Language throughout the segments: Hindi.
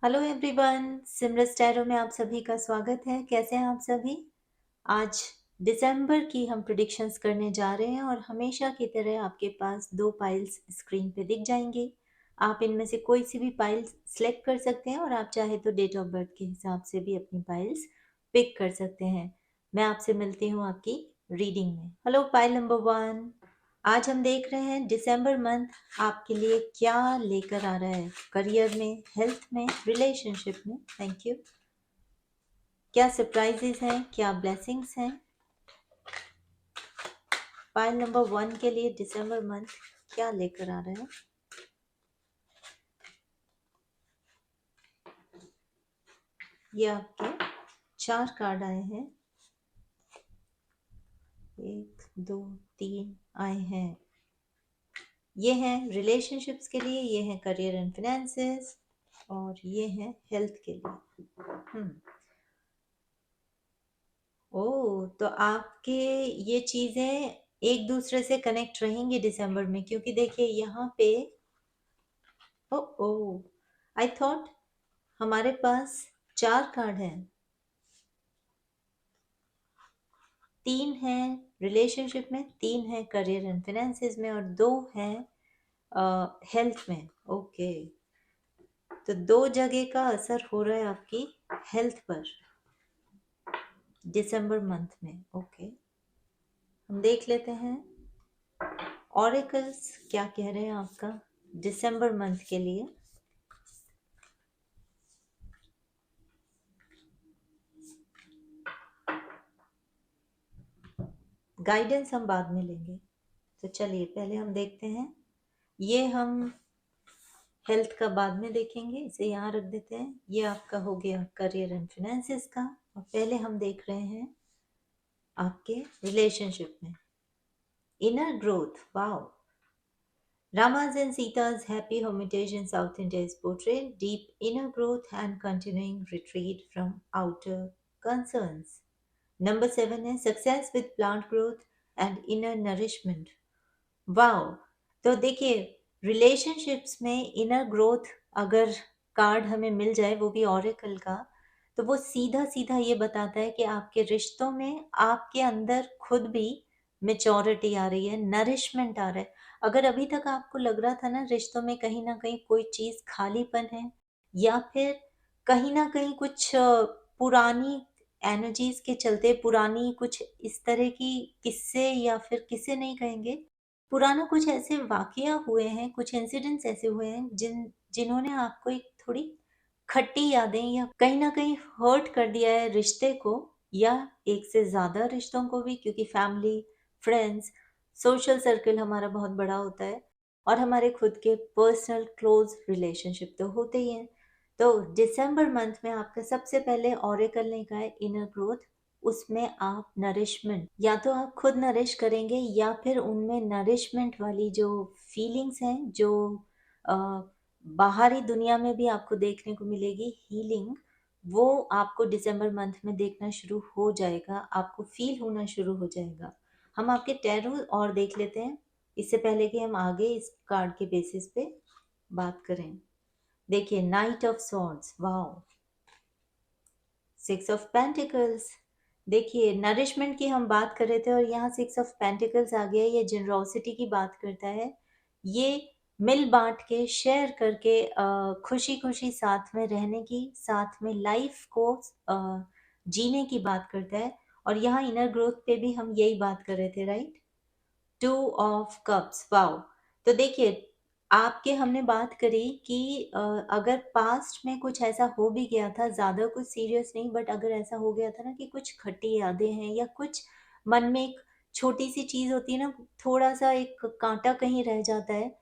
हेलो एवरीवन, सिमरस टैरो में आप सभी का स्वागत है। कैसे हैं आप सभी? आज दिसंबर की हम प्रिडिक्शंस करने जा रहे हैं और हमेशा की तरह आपके पास दो पाइल्स स्क्रीन पे दिख जाएंगे। आप इनमें से कोई सी भी पाइल सेलेक्ट कर सकते हैं और आप चाहे तो डेट ऑफ बर्थ के हिसाब से भी अपनी पाइल्स पिक कर सकते हैं। मैं आपसे मिलती हूँ आपकी रीडिंग में। Hello pile number 1। आज हम देख रहे हैं दिसंबर मंथ आपके लिए क्या लेकर आ रहा है, करियर में, हेल्थ में, रिलेशनशिप में। Thank you. क्या सरप्राइजेस हैं, क्या ब्लेसिंग्स हैं पाइल नंबर 1 के लिए? दिसंबर मंथ क्या लेकर आ रहा है? ये आपके 4 कार्ड आए हैं। 1 2 3 आए हैं। ये हैं रिलेशनशिप्स के लिए, ये हैं करियर एंड फिनेंसेस, और ये हैं हेल्थ के लिए। ओह, तो आपके ये चीजें एक दूसरे से कनेक्ट रहेंगी दिसंबर में, क्योंकि देखिए यहाँ पे ओ ओ आई थॉट हमारे पास 4 कार्ड हैं। 3 हैं रिलेशनशिप में, 3 हैं करियर एंड फाइनेंसेस में, और 2 हैं हेल्थ में। ओके, तो 2 जगह का असर हो रहा है आपकी हेल्थ पर दिसंबर मंथ में। ओके, हम देख लेते हैं ऑरेकल्स क्या कह रहे हैं आपका दिसंबर मंथ के लिए। गाइडेंस हम बाद में लेंगे, तो चलिए पहले हम देखते हैं। ये हम हेल्थ का बाद में देखेंगे, इसे यहाँ रख देते हैं। ये आपका हो गया करियर एंड फिनेंसेस का, और पहले हम देख रहे हैं आपके रिलेशनशिप में inner growth. Wow, Rama's and Sita's happy hermitage in South India is portrayed deep inner growth and continuing retreat from outer concerns. Number 7 है success with plant growth and inner nourishment. Wow, तो देखिए रिलेशनशिप्स में इनर ग्रोथ अगर कार्ड हमें मिल जाए, वो भी ऑरेकल का, तो वो सीधा सीधा ये बताता है कि आपके रिश्तों में आपके अंदर खुद भी मेचोरिटी आ रही है, नरिशमेंट आ रहा है। अगर अभी तक आपको लग रहा था ना रिश्तों में कहीं ना कहीं कोई चीज खालीपन है, या फिर कहीं ना कहीं कुछ पुरानी एनर्जीज के चलते, पुरानी कुछ इस तरह की किस्से, या फिर किस्से नहीं कहेंगे, पुराना कुछ ऐसे वाकया हुए हैं, कुछ इंसिडेंट्स ऐसे हुए हैं जिन्होंने आपको एक थोड़ी खट्टी यादें या कहीं ना कहीं हर्ट कर दिया है रिश्ते को, या एक से ज्यादा रिश्तों को भी, क्योंकि फैमिली, फ्रेंड्स, सोशल सर्कल हमारा बहुत बड़ा होता है, और हमारे खुद के पर्सनल क्लोज रिलेशनशिप तो होते ही हैं। तो दिसंबर मंथ में आपका सबसे पहले ऑरेकल ने कहा है इनर ग्रोथ। उसमें आप नरिशमेंट, या तो आप खुद नरिश करेंगे, या फिर उनमें नरिशमेंट वाली जो फीलिंग्स हैं, जो अ, बाहरी दुनिया में भी आपको देखने को मिलेगी, हीलिंग, वो आपको दिसंबर मंथ में देखना शुरू हो जाएगा, आपको फील होना शुरू हो जाएगा। हम आपके टैरो और देख लेते हैं, इससे पहले कि हम आगे इस कार्ड के बेसिस पे बात करें। देखिए night of swords, wow, 6 of pentacles. देखिए नरिशमेंट की हम बात कर रहे थे और यहाँ 6 ऑफ पेंटिकल्स आ गया। ये जनरोसिटी की बात करता है, ये मिल बांट के, शेयर करके, खुशी खुशी साथ में रहने की, साथ में लाइफ को जीने की बात करता है। और यहाँ इनर ग्रोथ पे भी हम यही बात कर रहे थे, राइट? 2 of cups, wow. तो देखिए आपके हमने बात करी कि अगर पास्ट में कुछ ऐसा हो भी गया था, ज़्यादा कुछ सीरियस नहीं, बट अगर ऐसा हो गया था ना कि कुछ खट्टी यादें हैं, या कुछ मन में एक छोटी सी चीज़ होती है ना, थोड़ा सा एक कांटा कहीं रह जाता है,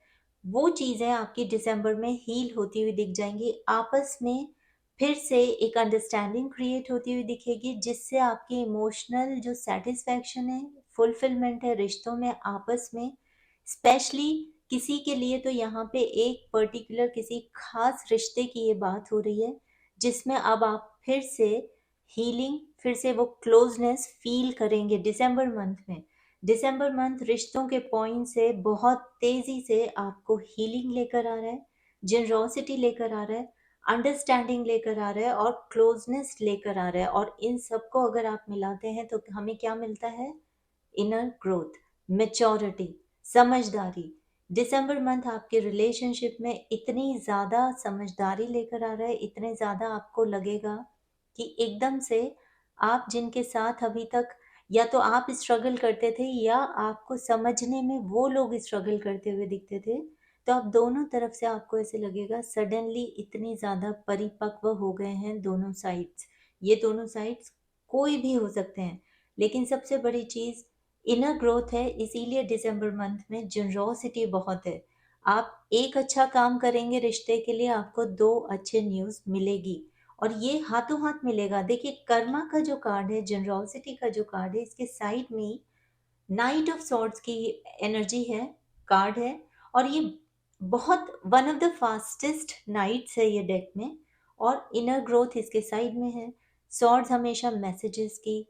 वो चीज़ें आपकी दिसंबर में हील होती हुई दिख जाएंगी। आपस में फिर से एक अंडरस्टैंडिंग क्रिएट होती हुई दिखेगी, जिससे आपकी इमोशनल जो सेटिस्फैक्शन है, फुलफिलमेंट है रिश्तों में आपस में, स्पेशली किसी के लिए तो यहाँ पे एक पर्टिकुलर किसी खास रिश्ते की ये बात हो रही है, जिसमें अब आप फिर से हीलिंग, फिर से वो क्लोजनेस फील करेंगे दिसंबर मंथ में। दिसंबर मंथ रिश्तों के पॉइंट से बहुत तेजी से आपको हीलिंग लेकर आ रहा है, जनरोसिटी लेकर आ रहा है। अंडरस्टैंडिंग लेकर आ रहा है और क्लोजनेस लेकर आ रहा है, और इन सबको अगर आप मिलाते हैं तो हमें क्या मिलता है? इनर ग्रोथ, मेच्योरिटी, समझदारी। दिसंबर मंथ आपके रिलेशनशिप में इतनी ज़्यादा समझदारी लेकर आ रहा है, इतने ज़्यादा आपको लगेगा कि एकदम से आप जिनके साथ अभी तक या तो आप स्ट्रगल करते थे या आपको समझने में वो लोग स्ट्रगल करते हुए दिखते थे, तो अब दोनों तरफ से आपको ऐसे लगेगा सडनली इतनी ज़्यादा परिपक्व हो गए हैं दोनों साइड्स। ये दोनों साइड्स कोई भी हो सकते हैं, लेकिन सबसे बड़ी चीज़ इनर ग्रोथ है, इसीलिए दिसंबर मंथ में जनरोसिटी बहुत है। आप एक अच्छा काम करेंगे रिश्ते के लिए, आपको दो अच्छे न्यूज़ मिलेगी, और ये हाथों हाथ मिलेगा। देखिए कर्मा का जो कार्ड है, जनरोसिटी का जो कार्ड है, इसके साइड में नाइट ऑफ सॉर्ड्स की एनर्जी है, कार्ड है, और ये बहुत one of the fastest knights है ये डेक में, और इनर ग्रोथ इसके साइड में है। सॉर्ड्स हमेशा मैसेजेस की,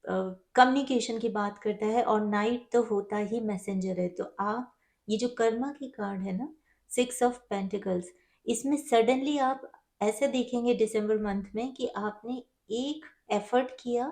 कम्युनिकेशन की बात करता है, और नाइट तो होता ही मैसेंजर है। तो आप ये जो कर्मा की कार्ड है ना, 6 ऑफ पेंटिकल्स, इसमें सडनली आप ऐसे देखेंगे दिसंबर मंथ में कि आपने एक एफर्ट किया,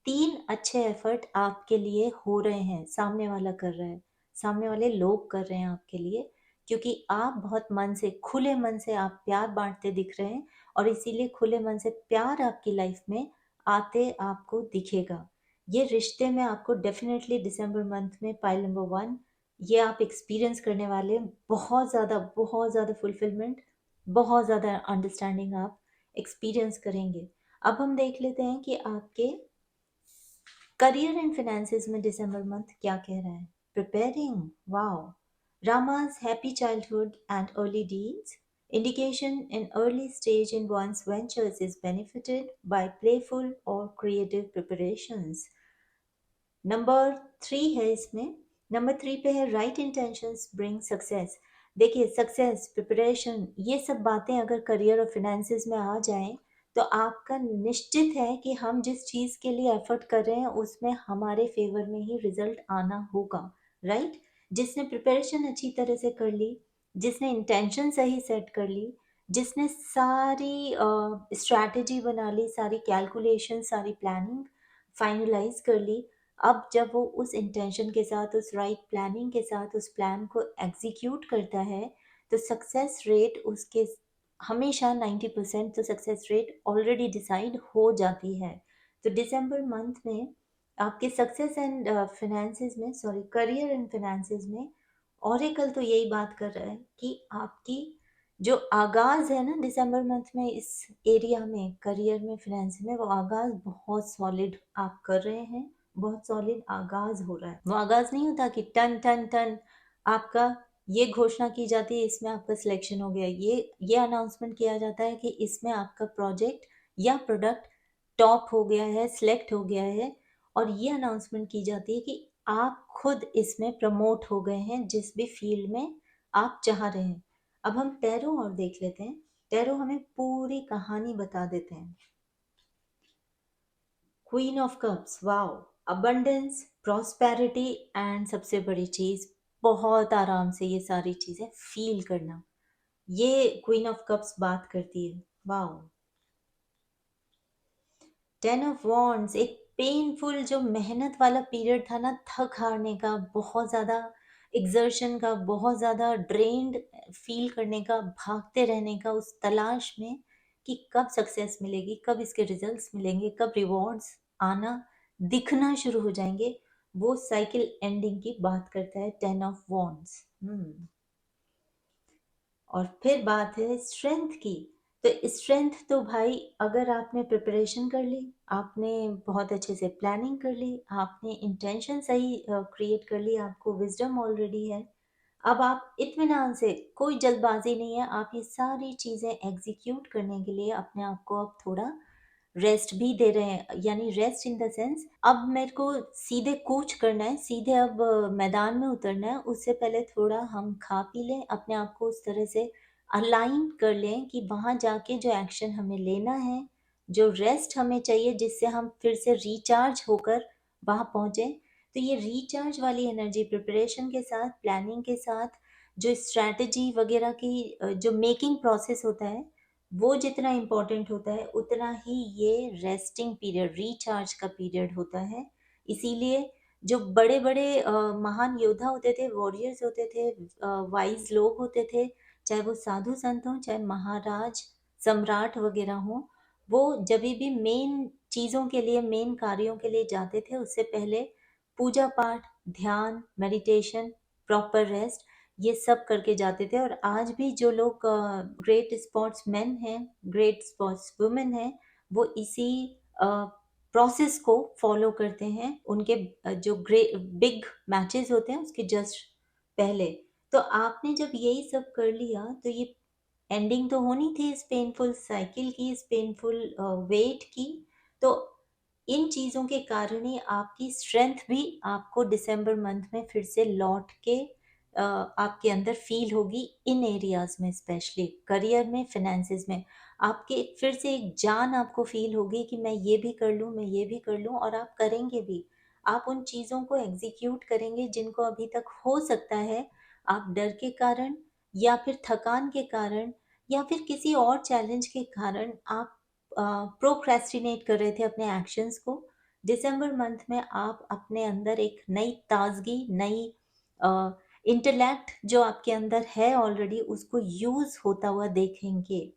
3 अच्छे एफर्ट आपके लिए हो रहे हैं, सामने वाला कर रहा है, सामने वाले लोग कर रहे हैं आपके लिए, क्योंकि आप बहुत मन से, खुले मन से आप प्यार बांटते दिख रहे हैं, और इसीलिए खुले मन से प्यार आपकी लाइफ में आते आपको दिखेगा। ये रिश्ते में आपको डेफिनेटली दिसंबर मंथ में पाइल नंबर 1 ये आप एक्सपीरियंस करने वाले हैं, बहुत ज़्यादा फुलफिलमेंट, बहुत ज़्यादा अंडरस्टैंडिंग आप एक्सपीरियंस करेंगे। अब हम देख लेते हैं कि आपके करियर एंड फाइनेंसेस में दिसंबर मंथ क्या कह रहा है। Preparing, wow, Rama's happy childhood and early deeds, indication an early stage in one's ventures is benefited by playful or creative preparations. Number 3 है इसमें, नंबर 3 पे है राइट इंटेंशंस ब्रिंग सक्सेस। देखिए सक्सेस, प्रिपरेशन, ये सब बातें अगर करियर और फिनेंसेस में आ जाएं तो आपका निश्चित है कि हम जिस चीज़ के लिए एफर्ट कर रहे हैं उसमें हमारे फेवर में ही रिजल्ट आना होगा, राइट। जिसने प्रिपरेशन अच्छी तरह से कर ली, जिसने इंटेंशन सही सेट कर ली, जिसने सारी स्ट्रैटेजी बना ली, सारी कैलकुलेशन, सारी प्लानिंग फाइनलाइज कर ली, अब जब वो उस इंटेंशन के साथ, उस राइट प्लानिंग के साथ उस प्लान को एग्जीक्यूट करता है, तो सक्सेस रेट उसके हमेशा 90% तो सक्सेस रेट ऑलरेडी डिसाइड हो जाती है। तो दिसंबर मंथ में आपके सक्सेस एंड फिनेंसेस में, सॉरी, करियर एंड फिनेंसेस में ऑरेकल तो यही बात कर रहा है कि आपकी जो आगाज है ना दिसंबर मंथ में इस एरिया में, करियर में, फिनेंस में, वो आगाज बहुत सॉलिड आप कर रहे हैं, बहुत सॉलिड आगाज हो रहा है। वो आगाज नहीं होता कि टन टन टन आपका ये घोषणा की जाती है इसमें आपका सिलेक्शन हो गया, ये अनाउंसमेंट किया जाता है कि इसमें आपका प्रोजेक्ट या प्रोडक्ट टॉप हो गया है, सिलेक्ट हो गया है, और ये अनाउंसमेंट की जाती है कि आप खुद इसमें प्रमोट हो गए हैं जिस भी फील्ड में आप चाह रहे हैं। अब हम टैरो और देख लेते हैं। टैरो हमें पूरी कहानी बता देते हैं। Queen of cups, wow, abundance, prosperity, and सबसे बड़ी चीज, बहुत आराम से ये सारी चीजें फील करना, ये क्वीन ऑफ कप्स बात करती है। वाओ, 10 ऑफ वॉन्ड्स, एक पेनफुल जो मेहनत वाला पीरियड था ना, थक हारने का, बहुत ज़्यादा एग्जर्शन का, बहुत ज़्यादा ड्रेन्ड फील करने का, भागते रहने का उस तलाश में कि कब सक्सेस मिलेगी, कब इसके रिजल्ट्स मिलेंगे, कब रिवॉर्ड्स आना दिखना शुरू हो जाएंगे, वो साइकिल एंडिंग की बात करता है 10 ऑफ वॉन्ड्स। और फिर बात है स्ट्रेंथ की। तो स्ट्रेंथ तो भाई, अगर आपने प्रिपरेशन कर ली, आपने बहुत अच्छे से प्लानिंग कर ली, आपने इंटेंशन सही क्रिएट कर ली, आपको विजडम ऑलरेडी है, अब आप इत्मीनान से, कोई जल्दबाजी नहीं है, आप ये सारी चीज़ें एग्जीक्यूट करने के लिए अपने आप को अब थोड़ा रेस्ट भी दे रहे हैं, यानी रेस्ट इन द सेंस अब मेरे को सीधे कूच करना है, सीधे अब मैदान में उतरना है, उससे पहले थोड़ा हम खा पी लें, अपने आप को उस तरह से अलाइन कर लें कि वहाँ जाके जो एक्शन हमें लेना है, जो रेस्ट हमें चाहिए जिससे हम फिर से रिचार्ज होकर वहाँ पहुँचे, तो ये रिचार्ज वाली एनर्जी प्रिपरेशन के साथ, प्लानिंग के साथ, जो स्ट्रैटेजी वगैरह की जो मेकिंग प्रोसेस होता है, वो जितना इम्पोर्टेंट होता है उतना ही ये रेस्टिंग पीरियड, रिचार्ज का पीरियड होता है। इसीलिए जो बड़े बड़े महान योद्धा होते थे, वॉरियर्स होते थे, वाइज लोग होते थे, चाहे वो साधु संत हों, चाहे महाराज, सम्राट वगैरह हों, वो जब भी मेन चीज़ों के लिए, मेन कार्यों के लिए जाते थे, उससे पहले पूजा पाठ, ध्यान, मेडिटेशन, प्रॉपर रेस्ट, ये सब करके जाते थे। और आज भी जो लोग ग्रेट स्पोर्ट्समैन हैं, ग्रेट स्पोर्ट्स वुमेन हैं, वो इसी प्रोसेस को फॉलो करते हैं उनके जो ग्रेट बिग मैचेस होते हैं उसके जस्ट पहले। तो आपने जब यही सब कर लिया तो ये एंडिंग तो होनी थी इस पेनफुल साइकिल की, इस पेनफुल वेट की। तो इन चीज़ों के कारण ही आपकी स्ट्रेंथ भी आपको दिसंबर मंथ में फिर से लौट के आपके अंदर फील होगी, इन एरियाज में, स्पेशली करियर में, फिनेंसेस में। आपके फिर से एक जान आपको फील होगी कि मैं ये भी कर लूँ, मैं ये भी कर लूँ, और आप करेंगे भी। आप उन चीज़ों को एग्जीक्यूट करेंगे जिनको अभी तक हो सकता है आप डर के कारण, या फिर थकान के कारण, या फिर किसी और चैलेंज के कारण आप प्रोक्रेस्टिनेट कर रहे थे अपने एक्शंस को। दिसंबर मंथ में आप अपने अंदर एक नई ताजगी, नई इंटेलेक्ट जो आपके अंदर है ऑलरेडी, उसको यूज होता हुआ देखेंगे।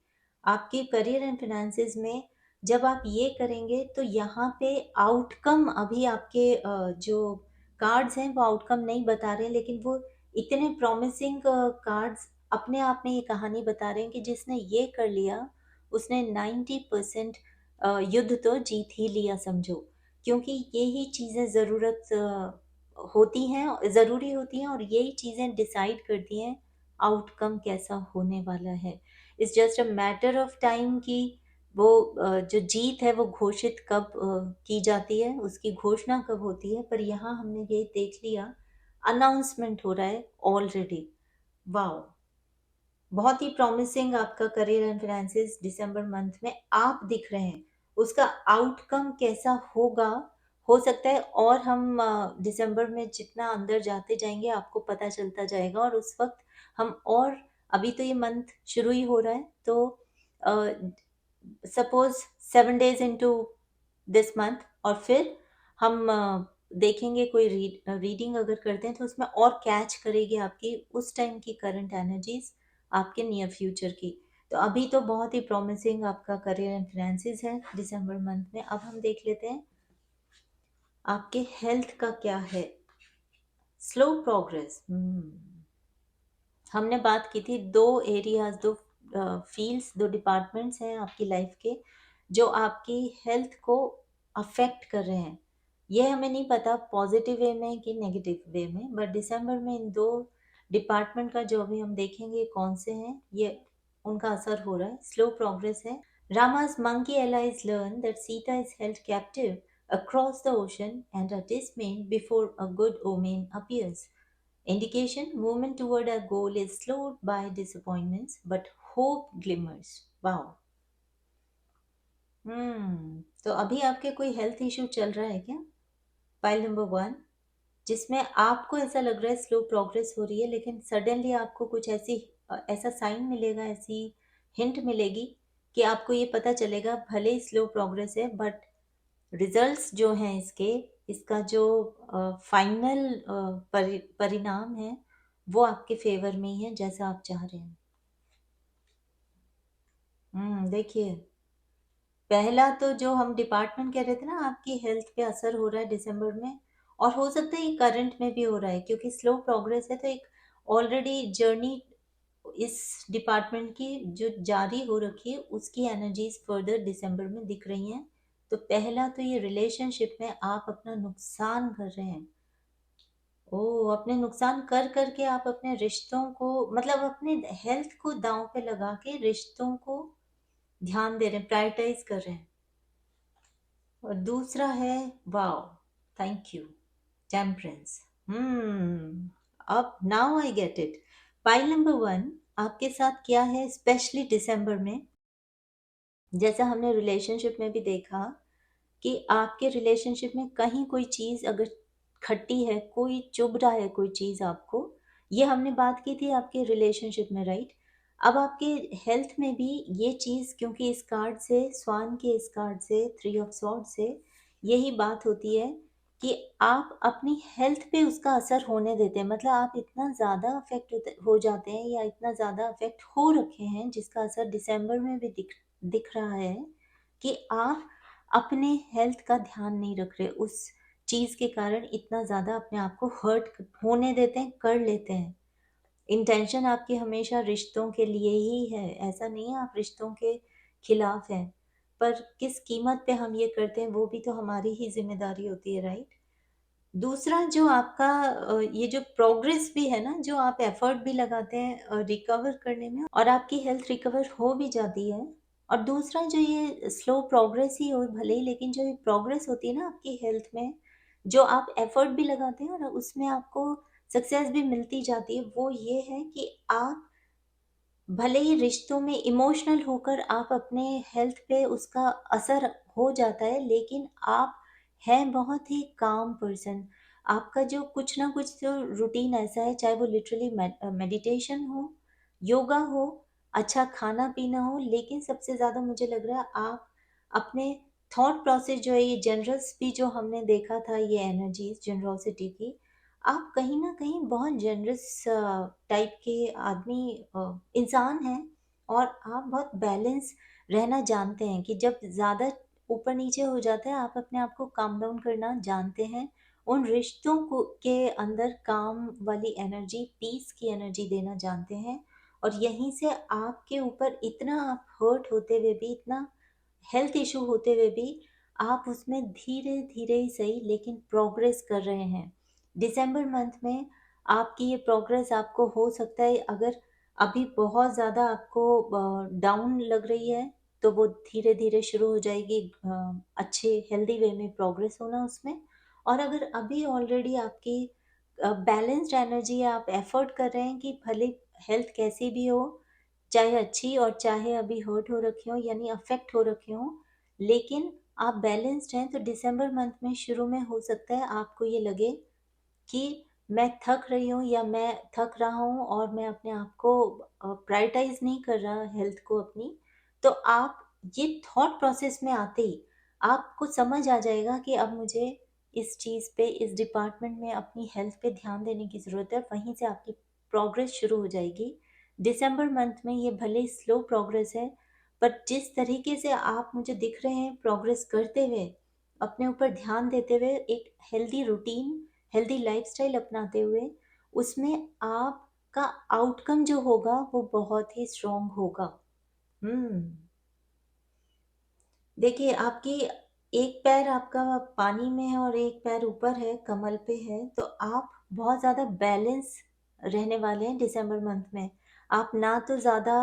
आपके करियर एंड फिनेंसेस में जब आप ये करेंगे तो यहाँ पे आउटकम, अभी आपके जो कार्ड्स हैं वो आउटकम नहीं बता रहे हैं, लेकिन वो इतने प्रॉमिसिंग कार्ड्स अपने आप में ये कहानी बता रहे हैं कि जिसने ये कर लिया उसने 90% युद्ध तो जीत ही लिया समझो। क्योंकि यही चीज़ें ज़रूरत होती हैं, ज़रूरी होती हैं, और यही चीज़ें डिसाइड करती हैं आउटकम कैसा होने वाला है। It's just a matter of time कि वो जो जीत है वो घोषित कब की जाती है, उसकी घोषणा कब होती है। पर यहाँ हमने ये देख लिया, अनाउंसमेंट हो रहा है ऑलरेडी। वाओ! बहुत ही प्रॉमिसिंग आपका career and finances December month में आप दिख रहे हैं। उसका आउटकम कैसा होगा, हो सकता है, और हम दिसंबर में जितना अंदर जाते जाएंगे आपको पता चलता जाएगा, और उस वक्त हम और, अभी तो ये मंथ शुरू ही हो रहा है, तो suppose 7 days into this month, और फिर हम देखेंगे कोई रीडिंग अगर करते हैं तो उसमें और कैच करेगी आपकी उस टाइम की करंट एनर्जीज, आपके नियर फ्यूचर की। तो अभी तो बहुत ही प्रॉमिसिंग आपका करियर एंड फिनेंसेस है दिसंबर मंथ में। अब हम देख लेते हैं आपके हेल्थ का क्या है। स्लो प्रोग्रेस, हमने बात की थी, दो एरियाज, दो फील्ड्स, दो डिपार्टमेंट्स हैं आपकी लाइफ के जो आपकी हेल्थ को अफेक्ट कर रहे हैं। ये हमें नहीं पता पॉजिटिव वे में कि नेगेटिव वे में, बट दिसंबर में इन दो डिपार्टमेंट का जो अभी हम देखेंगे कौन से हैं, ये उनका असर हो रहा है। स्लो प्रोग्रेस है। Rama's monkey allies learn that Sita is held captive across the ocean and are dismayed before a good omen appears. Indication, movement toward our goal is slowed by disappointments, but hope glimmers. Wow. तो अभी आपके कोई हेल्थ इश्यू चल रहा है क्या? फाइल नंबर 1, जिसमें आपको ऐसा लग रहा है स्लो प्रोग्रेस हो रही है, लेकिन सडनली आपको कुछ ऐसी ऐसा साइन मिलेगा, ऐसी हिंट मिलेगी कि आपको ये पता चलेगा भले ही स्लो प्रोग्रेस है, बट रिजल्ट्स जो हैं इसके, इसका जो फाइनल परिणाम है वो आपके फेवर में ही है, जैसा आप चाह रहे हैं। देखिए, पहला तो जो हम डिपार्टमेंट कह रहे थे ना, आपकी हेल्थ पे असर हो रहा है दिसंबर में, और हो सकता है ये करंट में भी हो रहा है, क्योंकि स्लो प्रोग्रेस है तो एक ऑलरेडी जर्नी इस डिपार्टमेंट की जो जारी हो रखी है उसकी एनर्जीज फर्दर दिसंबर में दिख रही हैं। तो पहला तो ये रिलेशनशिप में आप अपना नुकसान कर रहे हैं। ओह! अपने नुकसान कर करके आप अपने रिश्तों को, मतलब अपने हेल्थ को दांव पे लगा के रिश्तों को ध्यान दे रहे हैं, प्रायोरिटाइज कर रहे हैं। और दूसरा है, वाओ, थैंक यू, टेम्परेंस। अब now I get it. Pile number 1 आपके साथ क्या है स्पेशली दिसंबर में, जैसा हमने रिलेशनशिप में भी देखा कि आपके रिलेशनशिप में कहीं कोई चीज़ अगर खट्टी है, कोई चुभ रहा है कोई चीज़ आपको, ये हमने बात की थी आपके रिलेशनशिप में, राइट? अब आपके हेल्थ में भी ये चीज़, क्योंकि इस कार्ड से, स्वान के इस कार्ड से, थ्री ऑफ सॉर्ड से यही बात होती है कि आप अपनी हेल्थ पे उसका असर होने देते हैं। मतलब आप इतना ज़्यादा अफेक्ट हो जाते हैं या इतना ज़्यादा अफेक्ट हो रखे हैं, जिसका असर दिसंबर में भी दिख रहा है कि आप अपने हेल्थ का ध्यान नहीं रख रहे। उस चीज़ के कारण इतना ज़्यादा अपने आप को हर्ट होने देते हैं, कर लेते हैं। इंटेंशन आपकी हमेशा रिश्तों के लिए ही है, ऐसा नहीं है आप रिश्तों के खिलाफ हैं। पर किस कीमत पे हम ये करते हैं वो भी तो हमारी ही ज़िम्मेदारी होती है, राइट? दूसरा जो आपका ये जो प्रोग्रेस भी है ना, जो आप एफर्ट भी लगाते हैं रिकवर करने में, और आपकी हेल्थ रिकवर हो भी जाती है। और दूसरा जो ये स्लो प्रोग्रेस ही हो भले ही, लेकिन जो ये प्रोग्रेस होती है ना आपकी हेल्थ में, जो आप एफर्ट भी लगाते हैं और उसमें आपको सक्सेस भी मिलती जाती है, वो ये है कि आप भले ही रिश्तों में इमोशनल होकर आप अपने हेल्थ पे उसका असर हो जाता है, लेकिन आप हैं बहुत ही काम पर्सन। आपका जो कुछ ना कुछ जो रूटीन ऐसा है, चाहे वो लिटरली मेडिटेशन हो, योगा हो, अच्छा खाना पीना हो, लेकिन सबसे ज़्यादा मुझे लग रहा है आप अपने थॉट प्रोसेस जो है, ये जनरस भी जो हमने देखा था, ये एनर्जीज जनरोसिटी की, आप कहीं न कहीं बहुत जनरस टाइप के आदमी इंसान हैं, और आप बहुत बैलेंस रहना जानते हैं कि जब ज़्यादा ऊपर-नीचे हो जाता है, आप अपने आप को काम डाउन करना जानते हैं। उन रिश्तों को के अंदर काम वाली एनर्जी, पीस की एनर्जी देना जानते हैं, और यहीं से आपके ऊपर इतना आप हर्ट होते हुए भी, इतना हेल्थ इश्यू होते हुए भी आप उसमें धीरे-धीरे ही सही लेकिन प्रोग्रेस कर रहे हैं। दिसंबर मंथ में आपकी ये प्रोग्रेस आपको हो सकता है, अगर अभी बहुत ज़्यादा आपको डाउन लग रही है, तो वो धीरे-धीरे शुरू हो जाएगी अच्छे हेल्दी वे में प्रोग्रेस होना उसमें। और अगर अभी ऑलरेडी आपकी बैलेंस्ड एनर्जी है, आप एफर्ट कर रहे हैं कि भले हेल्थ कैसी भी हो, चाहे अच्छी और चाहे अभी हर्ट हो रखी हो, यानी अफेक्ट हो रखे हो, लेकिन आप बैलेंस्ड हैं, तो दिसंबर मंथ में शुरू में हो सकता है आपको ये लगे कि मैं थक रही हूँ या मैं थक रहा हूँ और मैं अपने आप को प्रायोरिटाइज नहीं कर रहा हेल्थ को अपनी। तो आप ये थॉट प्रोसेस में आते ही आपको समझ आ जाएगा कि अब मुझे इस चीज़ पे, इस डिपार्टमेंट में अपनी हेल्थ पे ध्यान देने की ज़रूरत है। वहीं से आपकी प्रोग्रेस शुरू हो जाएगी। दिसंबर मंथ में ये भले ही स्लो प्रोग्रेस है, पर जिस तरीके से आप मुझे दिख रहे हैं प्रोग्रेस करते हुए, अपने ऊपर ध्यान देते हुए, एक हेल्दी रूटीन, हेल्दी लाइफस्टाइल अपनाते हुए, उसमें आपका आउटकम जो होगा वो बहुत ही स्ट्रॉन्ग होगा। देखिए, आपकी एक पैर आपका पानी में है और एक पैर ऊपर है, कमल पे है, तो आप बहुत ज़्यादा बैलेंस रहने वाले हैं दिसंबर मंथ में। आप ना तो ज़्यादा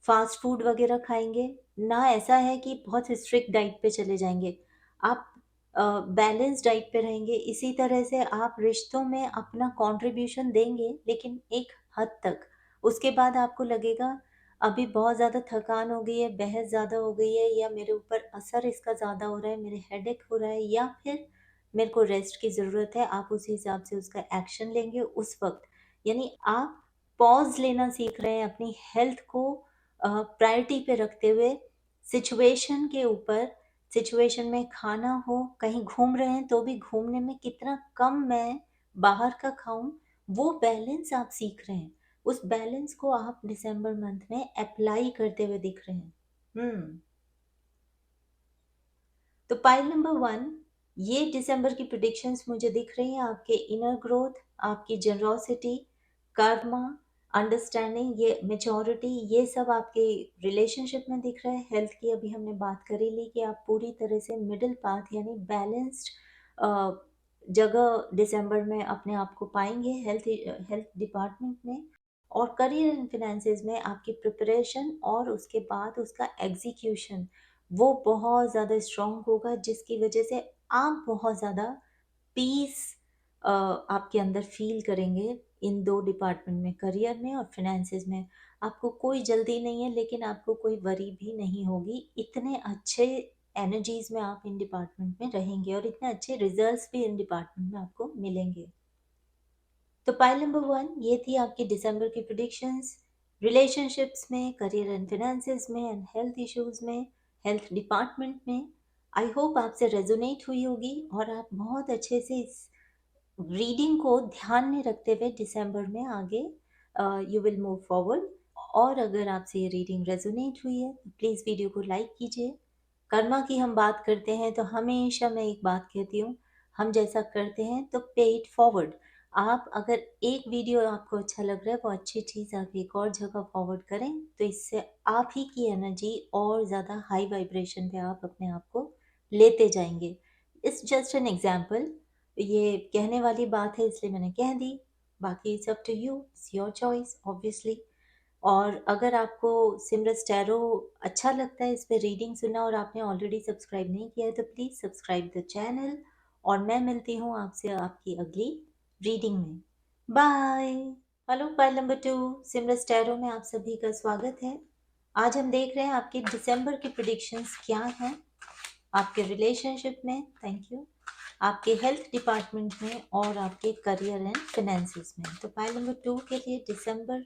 फास्ट फूड वगैरह खाएँगे, ना ऐसा है कि बहुत स्ट्रिक्ट डाइट पे चले जाएँगे। आप बैलेंस डाइट पे रहेंगे, इसी तरह से आप रिश्तों में अपना कंट्रीब्यूशन देंगे, लेकिन एक हद तक। उसके बाद आपको लगेगा अभी बहुत ज़्यादा थकान हो गई है, बहस ज़्यादा हो गई है, या मेरे ऊपर असर इसका ज़्यादा हो रहा है, मेरे हेडेक हो रहा है, या फिर मेरे को रेस्ट की ज़रूरत है, आप उस हिसाब से उसका एक्शन लेंगे उस वक़्त। यानी आप पॉज़ लेना सीख रहे हैं अपनी हेल्थ को प्रायोरिटी पे रखते हुए, सिचुएशन के ऊपर, सिचुएशन में खाना हो, कहीं घूम रहे हैं तो भी घूमने में कितना कम मैं बाहर का खाऊँ, वो बैलेंस आप सीख रहे हैं। उस बैलेंस को आप दिसंबर मंथ में अप्लाई करते हुए दिख रहे हैं। तो पाइल नंबर 1, ये दिसंबर की प्रेडिक्शंस मुझे दिख रही हैं आपके इनर ग्रोथ, आपकी जनरोसिटी, कर्मा, अंडरस्टैंडिंग, ये मैच्योरिटी, ये सब आपके रिलेशनशिप में दिख रहा है। हेल्थ की अभी हमने बात कर ही ली कि आप पूरी तरह से मिडिल पाथ यानी बैलेंस्ड जगह दिसंबर में अपने आप को पाएंगे हेल्थ हेल्थ डिपार्टमेंट में। और करियर एंड फिनेंसेस में आपकी प्रिपरेशन और उसके बाद उसका एग्जीक्यूशन, वो बहुत ज़्यादा स्ट्रॉन्ग होगा, जिसकी वजह से आप बहुत ज़्यादा पीस आपके अंदर फील करेंगे इन 2 डिपार्टमेंट में, करियर में और फिनेंसेस में। आपको कोई जल्दी नहीं है, लेकिन आपको कोई वरी भी नहीं होगी। इतने अच्छे एनर्जीज़ में आप इन डिपार्टमेंट में रहेंगे और इतने अच्छे रिजल्ट्स भी इन डिपार्टमेंट में आपको मिलेंगे। तो पाइल नंबर 1 ये थी आपकी दिसंबर की प्रिडिक्शंस, रिलेशनशिप्स में, करियर एंड फिनेंसेस में, एंड हेल्थ इश्यूज में, हेल्थ डिपार्टमेंट में। आई होप आपसे रेजोनेट हुई होगी और आप बहुत अच्छे से इस रीडिंग को ध्यान में रखते हुए दिसंबर में आगे यू विल मूव फॉरवर्ड। और अगर आपसे ये रीडिंग रेजोनेट हुई है तो प्लीज़ वीडियो को लाइक कीजिए। कर्मा की हम बात करते हैं तो हमेशा मैं एक बात कहती हूँ, हम जैसा करते हैं तो पे इट फॉरवर्ड। आप अगर एक वीडियो आपको अच्छा लग रहा है, वो अच्छी चीज़ आप एक और जगह फॉरवर्ड करें, तो इससे आप ही की एनर्जी और ज़्यादा हाई वाइब्रेशन पे आप अपने आप को लेते जाएंगे। इट्स जस्ट एन एग्जाम्पल, ये कहने वाली बात है इसलिए मैंने कह दी, बाकी it's up to you, it's your choice obviously. और अगर आपको सिमरस टैरो अच्छा लगता है, इस पे रीडिंग सुना और आपने ऑलरेडी सब्सक्राइब नहीं किया है तो प्लीज़ सब्सक्राइब द चैनल। और मैं मिलती हूँ आपसे आपकी अगली रीडिंग में। बाय। हेलो पाइल नंबर 2 सिमरस टैरो में आप सभी का स्वागत है। आज हम देख रहे हैं आपके दिसंबर की प्रिडिक्शंस क्या हैं आपके रिलेशनशिप में, थैंक यू, आपके हेल्थ डिपार्टमेंट में और आपके करियर एंड फिनेंसेस में। तो पाइल नंबर 2 के लिए दिसंबर,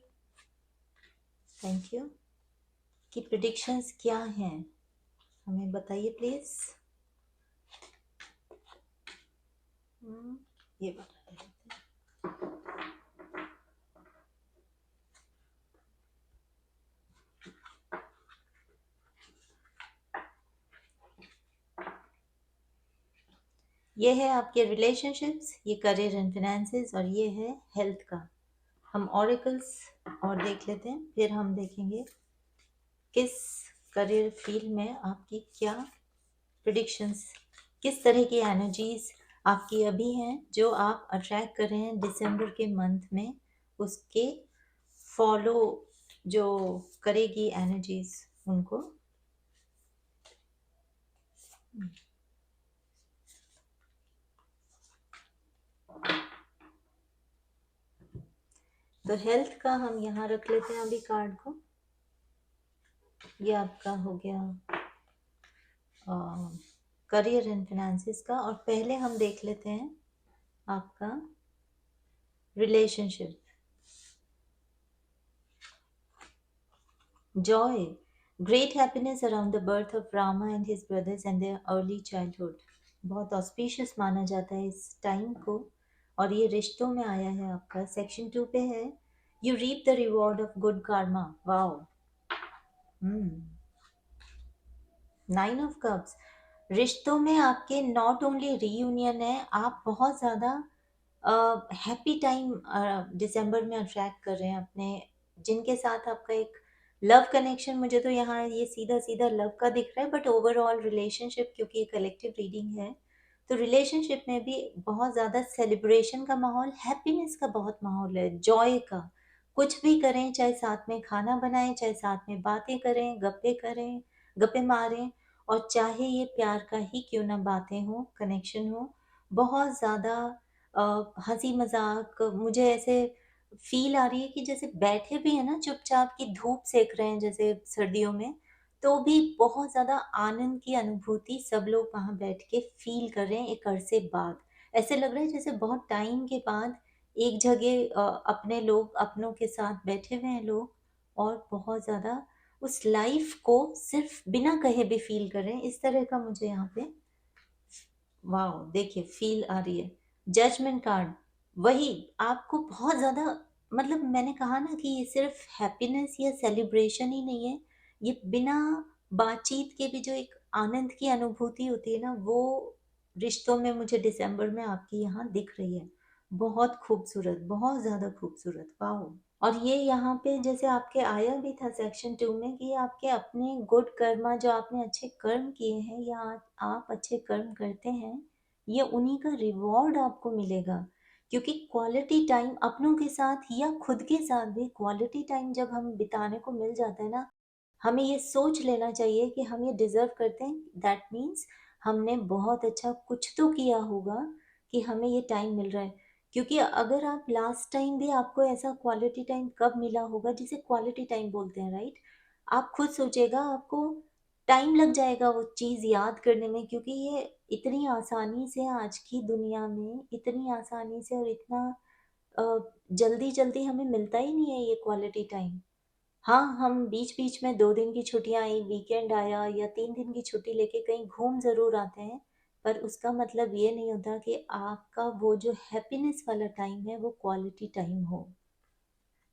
थैंक यू, की प्रिडिक्शंस क्या हैं हमें बताइए प्लीज। ये बता देते हैं। ये है आपके रिलेशनशिप्स, ये करियर एंड फिनेंसेस और ये है हेल्थ का। हम ऑरिकल्स और देख लेते हैं, फिर हम देखेंगे किस करियर फील्ड में आपकी क्या प्रिडिक्शंस, किस तरह की एनर्जीज आपकी अभी हैं जो आप अट्रैक्ट कर रहे हैं दिसंबर के मंथ में, उसके फॉलो जो करेगी एनर्जीज उनको। तो हेल्थ का हम यहाँ रख लेते हैं अभी कार्ड को, ये आपका हो गया करियर एंड फिनेंसेस का। और पहले हम देख लेते हैं आपका relationship. Joy, great happiness around the birth of Rama and his brothers and their early childhood. बहुत ऑस्पिशियस माना जाता है इस टाइम को। और ये रिश्तों में आया है आपका, सेक्शन 2 पे है, you reap the reward of good karma. Wow. 9 of cups, रिश्तों में आपके नॉट ओनली रीयूनियन है, आप बहुत ज़्यादा हैप्पी टाइम दिसंबर में अट्रैक्ट कर रहे हैं अपने, जिनके साथ आपका एक लव कनेक्शन, मुझे तो यहाँ ये सीधा सीधा लव का दिख रहा है, बट ओवरऑल रिलेशनशिप, क्योंकि ये कलेक्टिव रीडिंग है तो रिलेशनशिप में भी बहुत ज़्यादा सेलिब्रेशन का माहौल, हैप्पीनेस का बहुत माहौल है, जॉय का। कुछ भी करें, चाहे साथ में खाना बनाएं, चाहे साथ में बातें करें, गप्पे करें, गप्पे मारें, और चाहे ये प्यार का ही क्यों ना बातें हो, कनेक्शन हो, बहुत ज़्यादा हंसी मजाक, मुझे ऐसे फील आ रही है कि जैसे बैठे भी है ना चुपचाप की धूप सेक रहे हैं जैसे सर्दियों में, तो भी बहुत ज़्यादा आनंद की अनुभूति सब लोग वहाँ बैठ के फील कर रहे हैं एक अरसे बाद। ऐसे लग रहा है जैसे बहुत टाइम के बाद एक जगह अपने लोग अपनों के साथ बैठे हुए हैं लोग, और बहुत ज़्यादा उस लाइफ को सिर्फ बिना कहे भी फील कर रहे हैं, इस तरह का मुझे यहाँ पे वाओ देखिए फील आ रही है। जजमेंट कार्ड, वही आपको बहुत ज़्यादा, मतलब मैंने कहा ना कि ये सिर्फ हैप्पीनेस या सेलिब्रेशन ही नहीं है, ये बिना बातचीत के भी जो एक आनंद की अनुभूति होती है ना, वो रिश्तों में मुझे दिसंबर में आपकी यहाँ दिख रही है। बहुत खूबसूरत, बहुत ज़्यादा खूबसूरत, वाओ। और ये यहाँ पे जैसे आपके आया भी था सेक्शन 2 में कि आपके अपने गुड कर्मा, जो आपने अच्छे कर्म किए हैं या आप अच्छे कर्म करते हैं, ये उन्हीं का रिवॉर्ड आपको मिलेगा। क्योंकि क्वालिटी टाइम अपनों के साथ या खुद के साथ भी क्वालिटी टाइम जब हम बिताने को मिल जाता है ना, हमें ये सोच लेना चाहिए कि हम ये डिजर्व करते हैं, दैट मीन्स हमने बहुत अच्छा कुछ तो किया होगा कि हमें ये टाइम मिल रहा है। क्योंकि अगर आप लास्ट टाइम भी आपको ऐसा क्वालिटी टाइम कब मिला होगा, जिसे क्वालिटी टाइम बोलते हैं, राइट, आप खुद सोचेगा, आपको टाइम लग जाएगा वो चीज़ याद करने में, क्योंकि ये इतनी आसानी से आज की दुनिया में इतनी आसानी से और इतना जल्दी जल्दी हमें मिलता ही नहीं है ये क्वालिटी टाइम। हाँ, हम बीच बीच में 2 दिन की छुट्टियां आई, वीकेंड आया या 3 दिन की छुट्टी लेके कहीं घूम जरूर आते हैं, पर उसका मतलब ये नहीं होता कि आपका वो जो हैप्पीनेस वाला टाइम है वो क्वालिटी टाइम हो।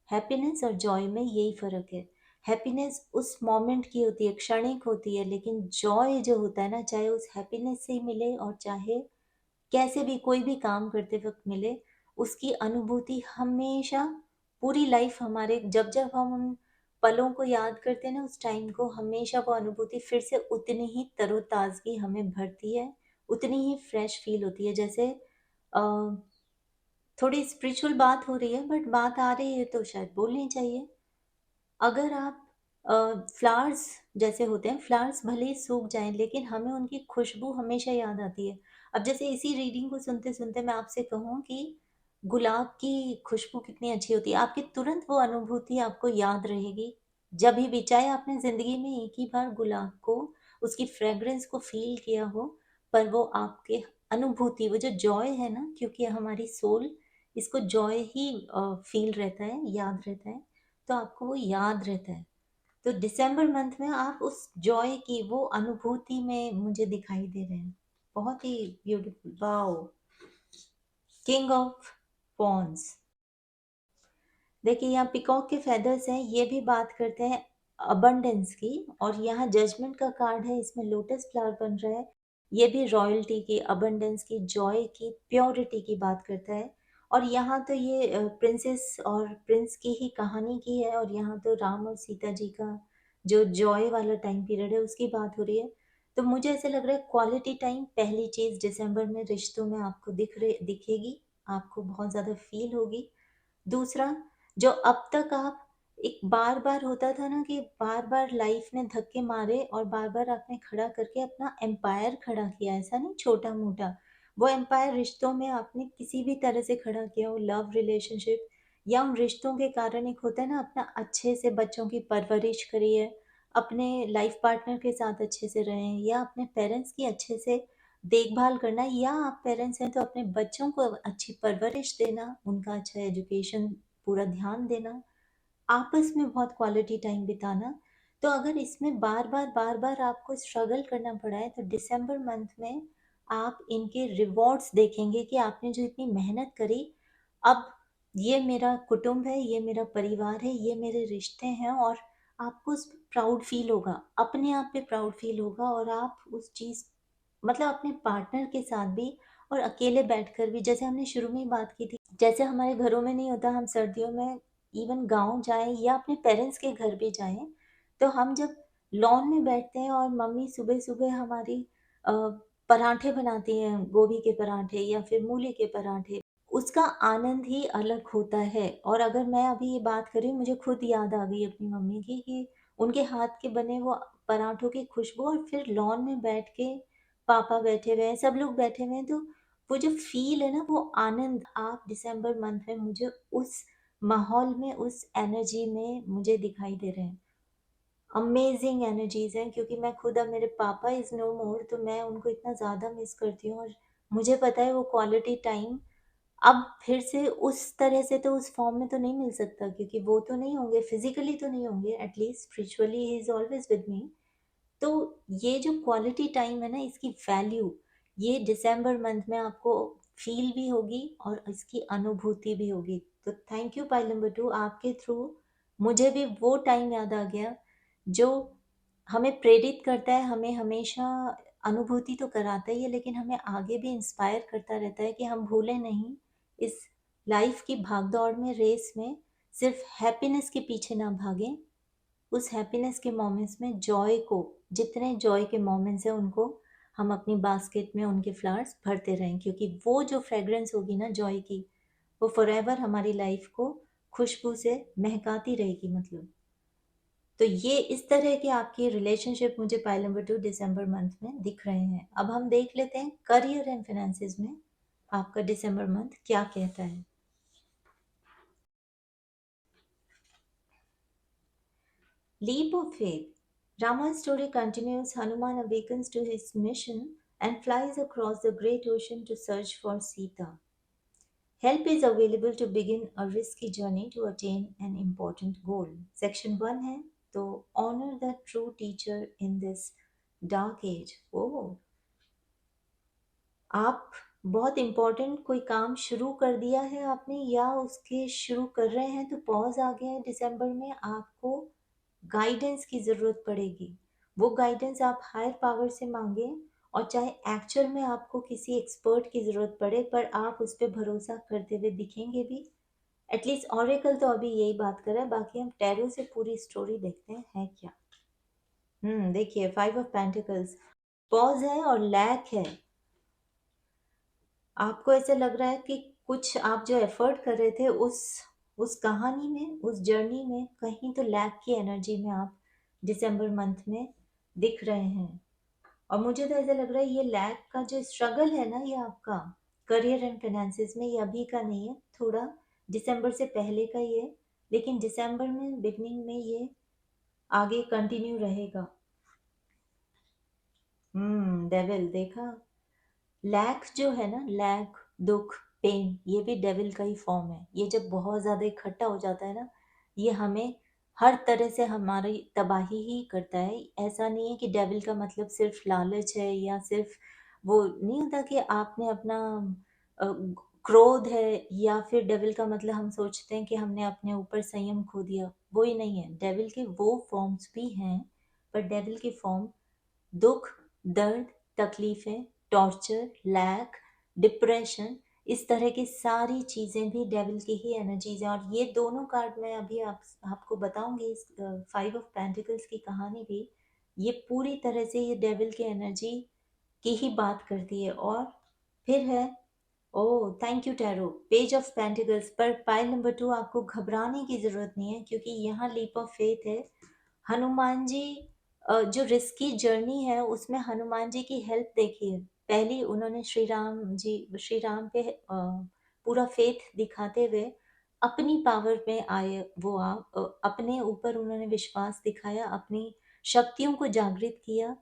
हैप्पीनेस और जॉय में यही फर्क है। हैप्पीनेस उस मोमेंट की होती है, क्षणिक होती है, लेकिन जॉय जो होता है ना, चाहे उस हैप्पीनेस से ही मिले और चाहे कैसे भी कोई भी काम करते वक्त मिले, उसकी अनुभूति हमेशा पूरी लाइफ हमारे, जब जब हम उन पलों को याद करते हैं ना, उस टाइम को, हमेशा वो अनुभूति फिर से उतनी ही तरोताजगी हमें भरती है, उतनी ही फ्रेश फील होती है। जैसे अ, थोड़ी स्पिरिचुअल बात हो रही है, बट बात आ रही है तो शायद बोलनी चाहिए। अगर आप फ्लावर्स, जैसे होते हैं फ्लावर्स, भले ही सूख जाएं लेकिन हमें उनकी खुशबू हमेशा याद आती है। अब जैसे इसी रीडिंग को सुनते सुनते मैं आपसे कहूँ कि गुलाब की खुशबू कितनी अच्छी होती है, आपकी तुरंत वो अनुभूति आपको याद रहेगी। जब भी चाहे आपने जिंदगी में एक ही बार गुलाब को, उसकी फ्रेग्रेंस को फील किया हो, पर वो आपके अनुभूति, वो जो जॉय है ना, क्योंकि हमारी सोल इसको जॉय ही फील रहता है, याद रहता है, तो आपको वो याद रहता है। तो दिसंबर मंथ में आप उस जॉय की वो अनुभूति में मुझे दिखाई दे रहे हैं। बहुत ही beautiful, wow. King of ponds. देखिए यहाँ पिकॉक के फेदर्स हैं, ये भी बात करते हैं अबंडेंस की, और यहाँ जजमेंट का कार्ड है, इसमें लोटस फ्लावर बन रहा है। ये भी रॉयल्टी की, अबंडेंस की, जॉय की, प्योरिटी की बात करता है। और यहाँ तो ये प्रिंसेस और प्रिंस की ही कहानी की है, और यहाँ तो राम और सीता जी का जो जॉय वाला टाइम पीरियड है उसकी बात हो रही है। तो मुझे ऐसे लग रहा है क्वालिटी टाइम पहली चीज दिसंबर में रिश्तों में आपको दिखेगी, आपको बहुत ज्यादा फील होगी। दूसरा, जो अब तक आप, एक बार बार होता था ना कि बार बार लाइफ ने धक्के मारे और बार बार आपने खड़ा करके अपना एम्पायर खड़ा किया, ऐसा नहीं छोटा मोटा, वो एम्पायर रिश्तों में आपने किसी भी तरह से खड़ा किया हो, लव रिलेशनशिप या उन रिश्तों के कारण, एक होता है ना अपना अच्छे से बच्चों की परवरिश करी है, अपने लाइफ पार्टनर के साथ अच्छे से रहें, या अपने पेरेंट्स की अच्छे से देखभाल करना, या आप पेरेंट्स हैं तो अपने बच्चों को अच्छी परवरिश देना, उनका अच्छा एजुकेशन पूरा ध्यान देना, आपस में बहुत क्वालिटी टाइम बिताना। तो अगर इसमें बार बार आपको स्ट्रगल करना पड़ा है, तो दिसंबर मंथ में आप इनके रिवॉर्ड्स देखेंगे कि आपने जो इतनी मेहनत करी, अब ये मेरा कुटुंब है, ये मेरा परिवार है, ये मेरे रिश्ते हैं, और आपको उस पर प्राउड फील होगा, अपने आप पे प्राउड फील होगा, और आप उस चीज़, मतलब अपने पार्टनर के साथ भी और अकेले बैठकर भी, जैसे हमने शुरू में ही बात की थी, जैसे हमारे घरों में नहीं होता, हम सर्दियों में इवन गांव जाएं या अपने पेरेंट्स के घर भी जाएं, तो हम जब लॉन में बैठते हैं और मम्मी सुबह सुबह हमारी अ, पराठे बनाती हैं, गोभी के पराठे या फिर मूली के पराठे, उसका आनंद ही अलग होता है। और अगर मैं अभी ये बात करी, मुझे खुद याद आ गई अपनी मम्मी की कि उनके हाथ के बने वो पराठों की खुशबू, और फिर लॉन में बैठ के पापा बैठे हुए हैं, सब लोग बैठे हुए हैं, तो वो जो फील है ना, वो आनंद, आप दिसंबर मंथ में मुझे उस माहौल में, उस एनर्जी में मुझे दिखाई दे रहे हैं। अमेजिंग एनर्जीज हैं, क्योंकि मैं खुद, अब मेरे पापा इज नो मोर, तो मैं उनको इतना ज़्यादा मिस करती हूँ, और मुझे पता है वो क्वालिटी टाइम अब फिर से उस तरह से, तो उस फॉर्म में तो नहीं मिल सकता, क्योंकि वो तो नहीं होंगे, फिजिकली तो नहीं होंगे, at least spiritually he is always with me. तो ये जो क्वालिटी टाइम है ना, इसकी वैल्यू ये दिसंबर मंथ में आपको फील भी होगी और इसकी अनुभूति भी होगी। तो थैंक यू पाइल नंबर 2, आपके थ्रू मुझे भी वो टाइम याद आ गया जो हमें प्रेरित करता है, हमें हमेशा अनुभूति तो कराता ही है, लेकिन हमें आगे भी इंस्पायर करता रहता है कि हम भूलें नहीं, इस लाइफ की भागदौड़ में, रेस में, सिर्फ हैप्पीनेस के पीछे ना भागें, उस हैप्पीनेस के मोमेंट्स में जॉय को, जितने जॉय के मोमेंट्स हैं उनको हम अपनी बास्केट में उनके फ्लावर्स भरते रहें, क्योंकि वो जो फ्रेग्रेंस होगी ना जॉय की, वो फॉरएवर हमारी लाइफ को खुशबू से महकाती रहेगी, मतलब। तो ये इस तरह के आपकी रिलेशनशिप मुझे पाइल नंबर 2 दिसंबर मंथ में दिख रहे हैं। अब हम देख लेते हैं करियर एंड फाइनेंसेस में आपका दिसंबर मंथ क्या कहता है। Leap of faith. Rama's story continues. Hanuman awakens to his mission and flies across the great ocean to search for Sita. Help is available to begin a risky journey to attain an important goal. Section 1 है तो honor the true teacher in this dark age. ओह, आप बहुत इम्पोर्टेंट कोई काम शुरू कर दिया है आपने या उसके शुरू कर रहे हैं तो पॉज आ गया है दिसंबर में, आपको गाइडेंस की ज़रूरत पड़ेगी। वो गाइडेंस आप हायर पावर से मांगे, और चाहे एक्चुअल में आपको किसी एक्सपर्ट की ज़रूरत पड़े पर आप उस पर भरोसा करते हुए दिखेंगे भी। एटलीस्ट ऑरेकल तो अभी यही बात कर रहा है, बाकी हम टैरो से पूरी स्टोरी देखते हैं है क्या। देखिए 5 ऑफ पेंटिकल्स पॉज है और लैक है। आपको ऐसे लग रहा है कि कुछ आप जो एफर्ट कर रहे थे उस कहानी में, उस जर्नी में कहीं तो लैक की एनर्जी में आप दिसंबर मंथ में दिख रहे हैं। और मुझे तो ऐसा लग रहा है ये लैक का जो स्ट्रगल है ना, ये आपका करियर एंड फाइनेंसिस में, ये अभी का नहीं है, थोड़ा दिसंबर से पहले का ही है, लेकिन दिसंबर में बिगनिंग में ये आगे कंटिन्यू रहेगा। डेविल देखा, लैक जो है ना, लैक, दुख, पेन, ये भी डेविल का ही फॉर्म है। ये जब बहुत ज़्यादा इकट्ठा हो जाता है ना, ये हमें हर तरह से हमारी तबाही ही करता है। ऐसा नहीं है कि डेविल का मतलब सिर्फ लालच है या सिर्फ वो नहीं होता कि आपने अपना अ, क्रोध है, या फिर डेविल का मतलब हम सोचते हैं कि हमने अपने ऊपर संयम खो दिया, वो ही नहीं है। डेविल के वो फॉर्म्स भी हैं, पर डेविल की फॉर्म दुख, दर्द, तकलीफें, टॉर्चर, लैक, डिप्रेशन, इस तरह की सारी चीज़ें भी डेविल की ही एनर्जीज हैं। और ये दोनों कार्ड मैं अभी आपको बताऊंगी, इस 5 ऑफ पेंटिकल्स की कहानी भी ये पूरी तरह से ये डेविल की एनर्जी की ही बात करती है। और फिर है, oh thank you tarot, page of pentacles पर पाइल नंबर 2। आपको घबराने की ज़रूरत नहीं है क्योंकि यहाँ लीप ऑफ फेथ है। हनुमान जी जो रिस्की जर्नी है उसमें हनुमान जी की हेल्प देखिए। पहली उन्होंने श्री राम पे पूरा फेथ दिखाते हुए अपनी पावर में आए, वो आप अपने ऊपर उन्होंने विश्वास दिखाया, अपनी शक्तियों को जागृत किया,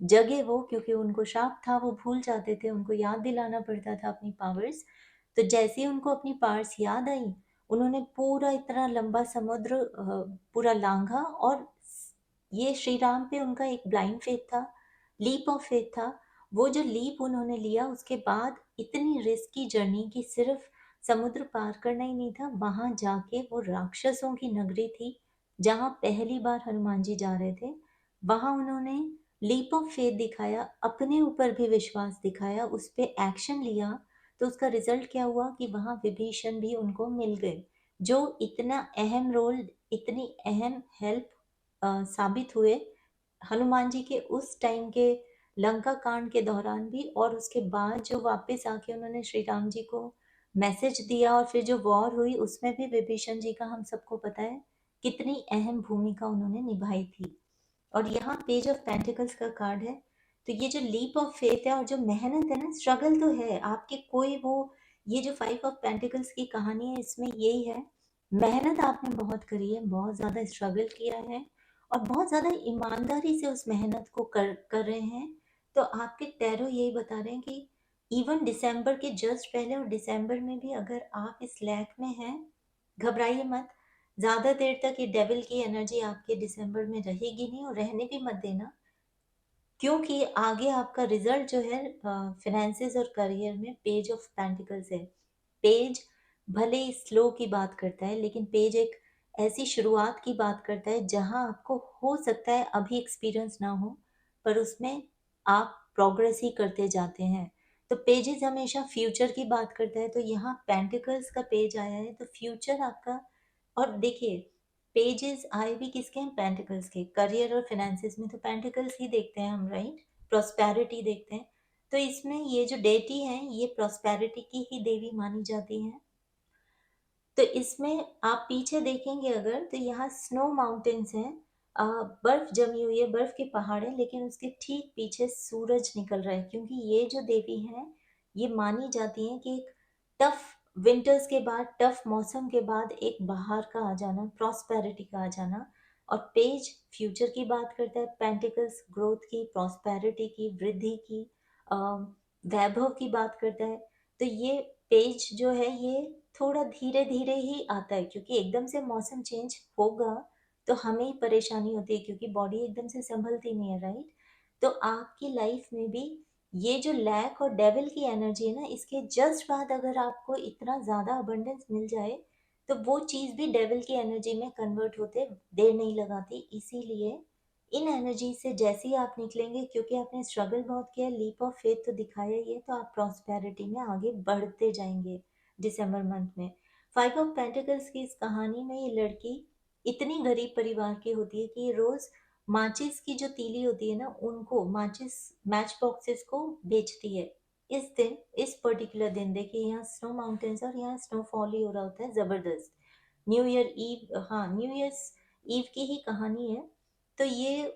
जगे वो, क्योंकि उनको शाप था, वो भूल जाते थे, उनको याद दिलाना पड़ता था अपनी पावर्स। तो जैसे ही उनको अपनी पावर्स याद आई, उन्होंने पूरा इतना लंबा समुद्र पूरा लांघा। और ये श्री राम पे उनका एक ब्लाइंड फेथ था, लीप ऑफ फेथ था। वो जो लीप उन्होंने लिया उसके बाद इतनी रिस्की जर्नी की, सिर्फ समुद्र पार करना ही नहीं था, वहां जाके वो राक्षसों की नगरी थी जहां पहली बार हनुमान जी जा रहे थे, वहां उन्होंने लीप ऑफ फेथ दिखाया, अपने ऊपर भी विश्वास दिखाया, उस पे एक्शन लिया। तो उसका रिजल्ट क्या हुआ कि वहां विभीषण भी उनको मिल गए, जो इतना अहम रोल, इतनी अहम हेल्प साबित हुए हनुमान जी के उस टाइम के लंका कांड के दौरान भी। और उसके बाद जो वापस आके उन्होंने श्री राम जी को मैसेज दिया, और फिर जो वॉर हुई उसमें भी विभीषण जी का हम सबको पता है कितनी अहम भूमिका उन्होंने निभाई थी। और यहाँ पेज ऑफ पेंटिकल्स का कार्ड है। तो ये जो लीप ऑफ फेथ है और जो मेहनत है ना, स्ट्रगल तो है आपके, कोई वो, ये जो 5 ऑफ पेंटिकल्स की कहानी है इसमें यही है, मेहनत आपने बहुत करी है, बहुत ज़्यादा स्ट्रगल किया है और बहुत ज़्यादा ईमानदारी से उस मेहनत को कर रहे हैं। तो आपके टैरो यही बता रहे हैं कि इवन दिसंबर के जस्ट पहले और दिसंबर में भी अगर आप इस लैक में हैं, घबराइए मत। ज़्यादा देर तक ये डेविल की एनर्जी आपके दिसंबर में रहेगी नहीं, और रहने भी मत देना, क्योंकि आगे आपका रिजल्ट जो है फाइनेंसेस और करियर में पेज ऑफ पेंटिकल्स है। पेज भले ही स्लो की बात करता है, लेकिन पेज एक ऐसी शुरुआत की बात करता है जहां आपको हो सकता है अभी एक्सपीरियंस ना हो, पर उसमें आप प्रोग्रेस ही करते जाते हैं। तो पेजेस हमेशा फ्यूचर की बात करता है, तो यहाँ पेंटिकल्स का पेज आया है तो फ्यूचर आपका। और देखिए पेजेस आए भी किसके हैं, पेंटिकल्स के। करियर और फाइनेंसिस में तो पेंटिकल्स ही देखते हैं हम, राइट, प्रॉस्पेरिटी देखते हैं। तो इसमें ये जो डेटी है ये प्रॉस्पेरिटी की ही देवी मानी जाती है। तो इसमें आप पीछे देखेंगे अगर, तो यहाँ स्नो माउंटेन्स हैं, बर्फ जमी हुई है, बर्फ के पहाड़ है, लेकिन उसके ठीक पीछे सूरज निकल रहा है, क्योंकि ये जो देवी हैं ये मानी जाती हैं कि एक टफ विंटर्स के बाद, टफ मौसम के बाद एक बाहर का आ जाना, प्रॉस्पेरिटी का आ जाना। और पेज फ्यूचर की बात करता है, पेंटिकल्स ग्रोथ की, प्रॉस्पेरिटी की, वृद्धि की, वैभव की बात करता है। तो ये पेज जो है ये थोड़ा धीरे धीरे ही आता है, क्योंकि एकदम से मौसम चेंज होगा तो हमें ही परेशानी होती है, क्योंकि बॉडी एकदम से संभलती नहीं है, राइट। तो आपकी लाइफ में भी ये जो लैक और डेविल की एनर्जी है ना, इसके जस्ट बाद अगर आपको इतना ज़्यादा अबंडेंस मिल जाए तो वो चीज़ भी डेविल की एनर्जी में कन्वर्ट होते देर नहीं लगाती। इसीलिए इन एनर्जी से जैसे ही आप निकलेंगे, क्योंकि आपने स्ट्रगल बहुत किया, लीप ऑफ फेथ तो दिखाया ही है, तो आप प्रॉस्पेरिटी में आगे बढ़ते जाएंगे दिसंबर मंथ में। 5 ऑफ पेंटिकल्स की इस कहानी में ये लड़की इतनी गरीब परिवार की होती है कि ये रोज माचिस की जो तीली होती है ना, उनको माचिस मैच बॉक्सेस को बेचती है। इस दिन, इस पर्टिकुलर दिन देखिए, यहाँ स्नो माउंटेन्स और यहाँ स्नोफॉल ही हो रहा होता है जबरदस्त। न्यू ईयर ईव, हाँ, न्यू ईयर्स ईव की ही कहानी है। तो ये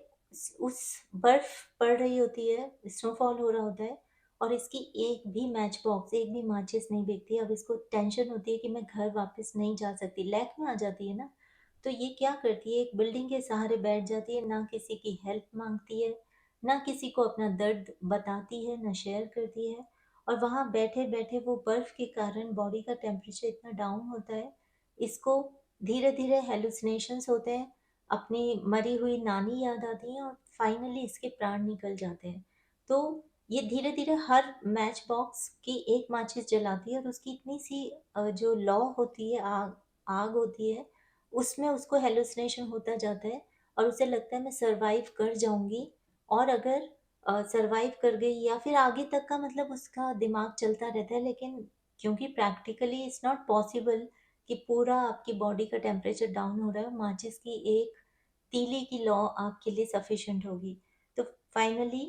उस बर्फ पड़ रही होती है, स्नोफॉल हो रहा होता है, और इसकी एक भी मैच बॉक्स, एक भी माचिस नहीं बिकती। अब इसको टेंशन होती है कि मैं घर वापस नहीं जा सकती, लैक में आ जाती है ना। तो ये क्या करती है, एक बिल्डिंग के सहारे बैठ जाती है, ना किसी की हेल्प मांगती है, ना किसी को अपना दर्द बताती है, ना शेयर करती है। और वहाँ बैठे बैठे वो बर्फ के कारण बॉडी का टेम्परेचर इतना डाउन होता है, इसको धीरे धीरे हेलुसिनेशंस होते हैं, अपनी मरी हुई नानी याद आती है, और फाइनली इसके प्राण निकल जाते हैं। तो ये धीरे धीरे हर मैच बॉक्स की एक माचिस जलाती है, और उसकी इतनी सी जो लौ होती है, आग आग होती है, उसमें उसको हेलुसिनेशन होता जाता है, और उसे लगता है मैं सरवाइव कर जाऊंगी। और अगर सरवाइव कर गई या फिर आगे तक का, मतलब उसका दिमाग चलता रहता है, लेकिन क्योंकि प्रैक्टिकली इट्स नॉट पॉसिबल कि पूरा आपकी बॉडी का टेम्परेचर डाउन हो रहा है, माचिस की एक तीली की लौ आपके लिए सफिशिएंट होगी। तो फाइनली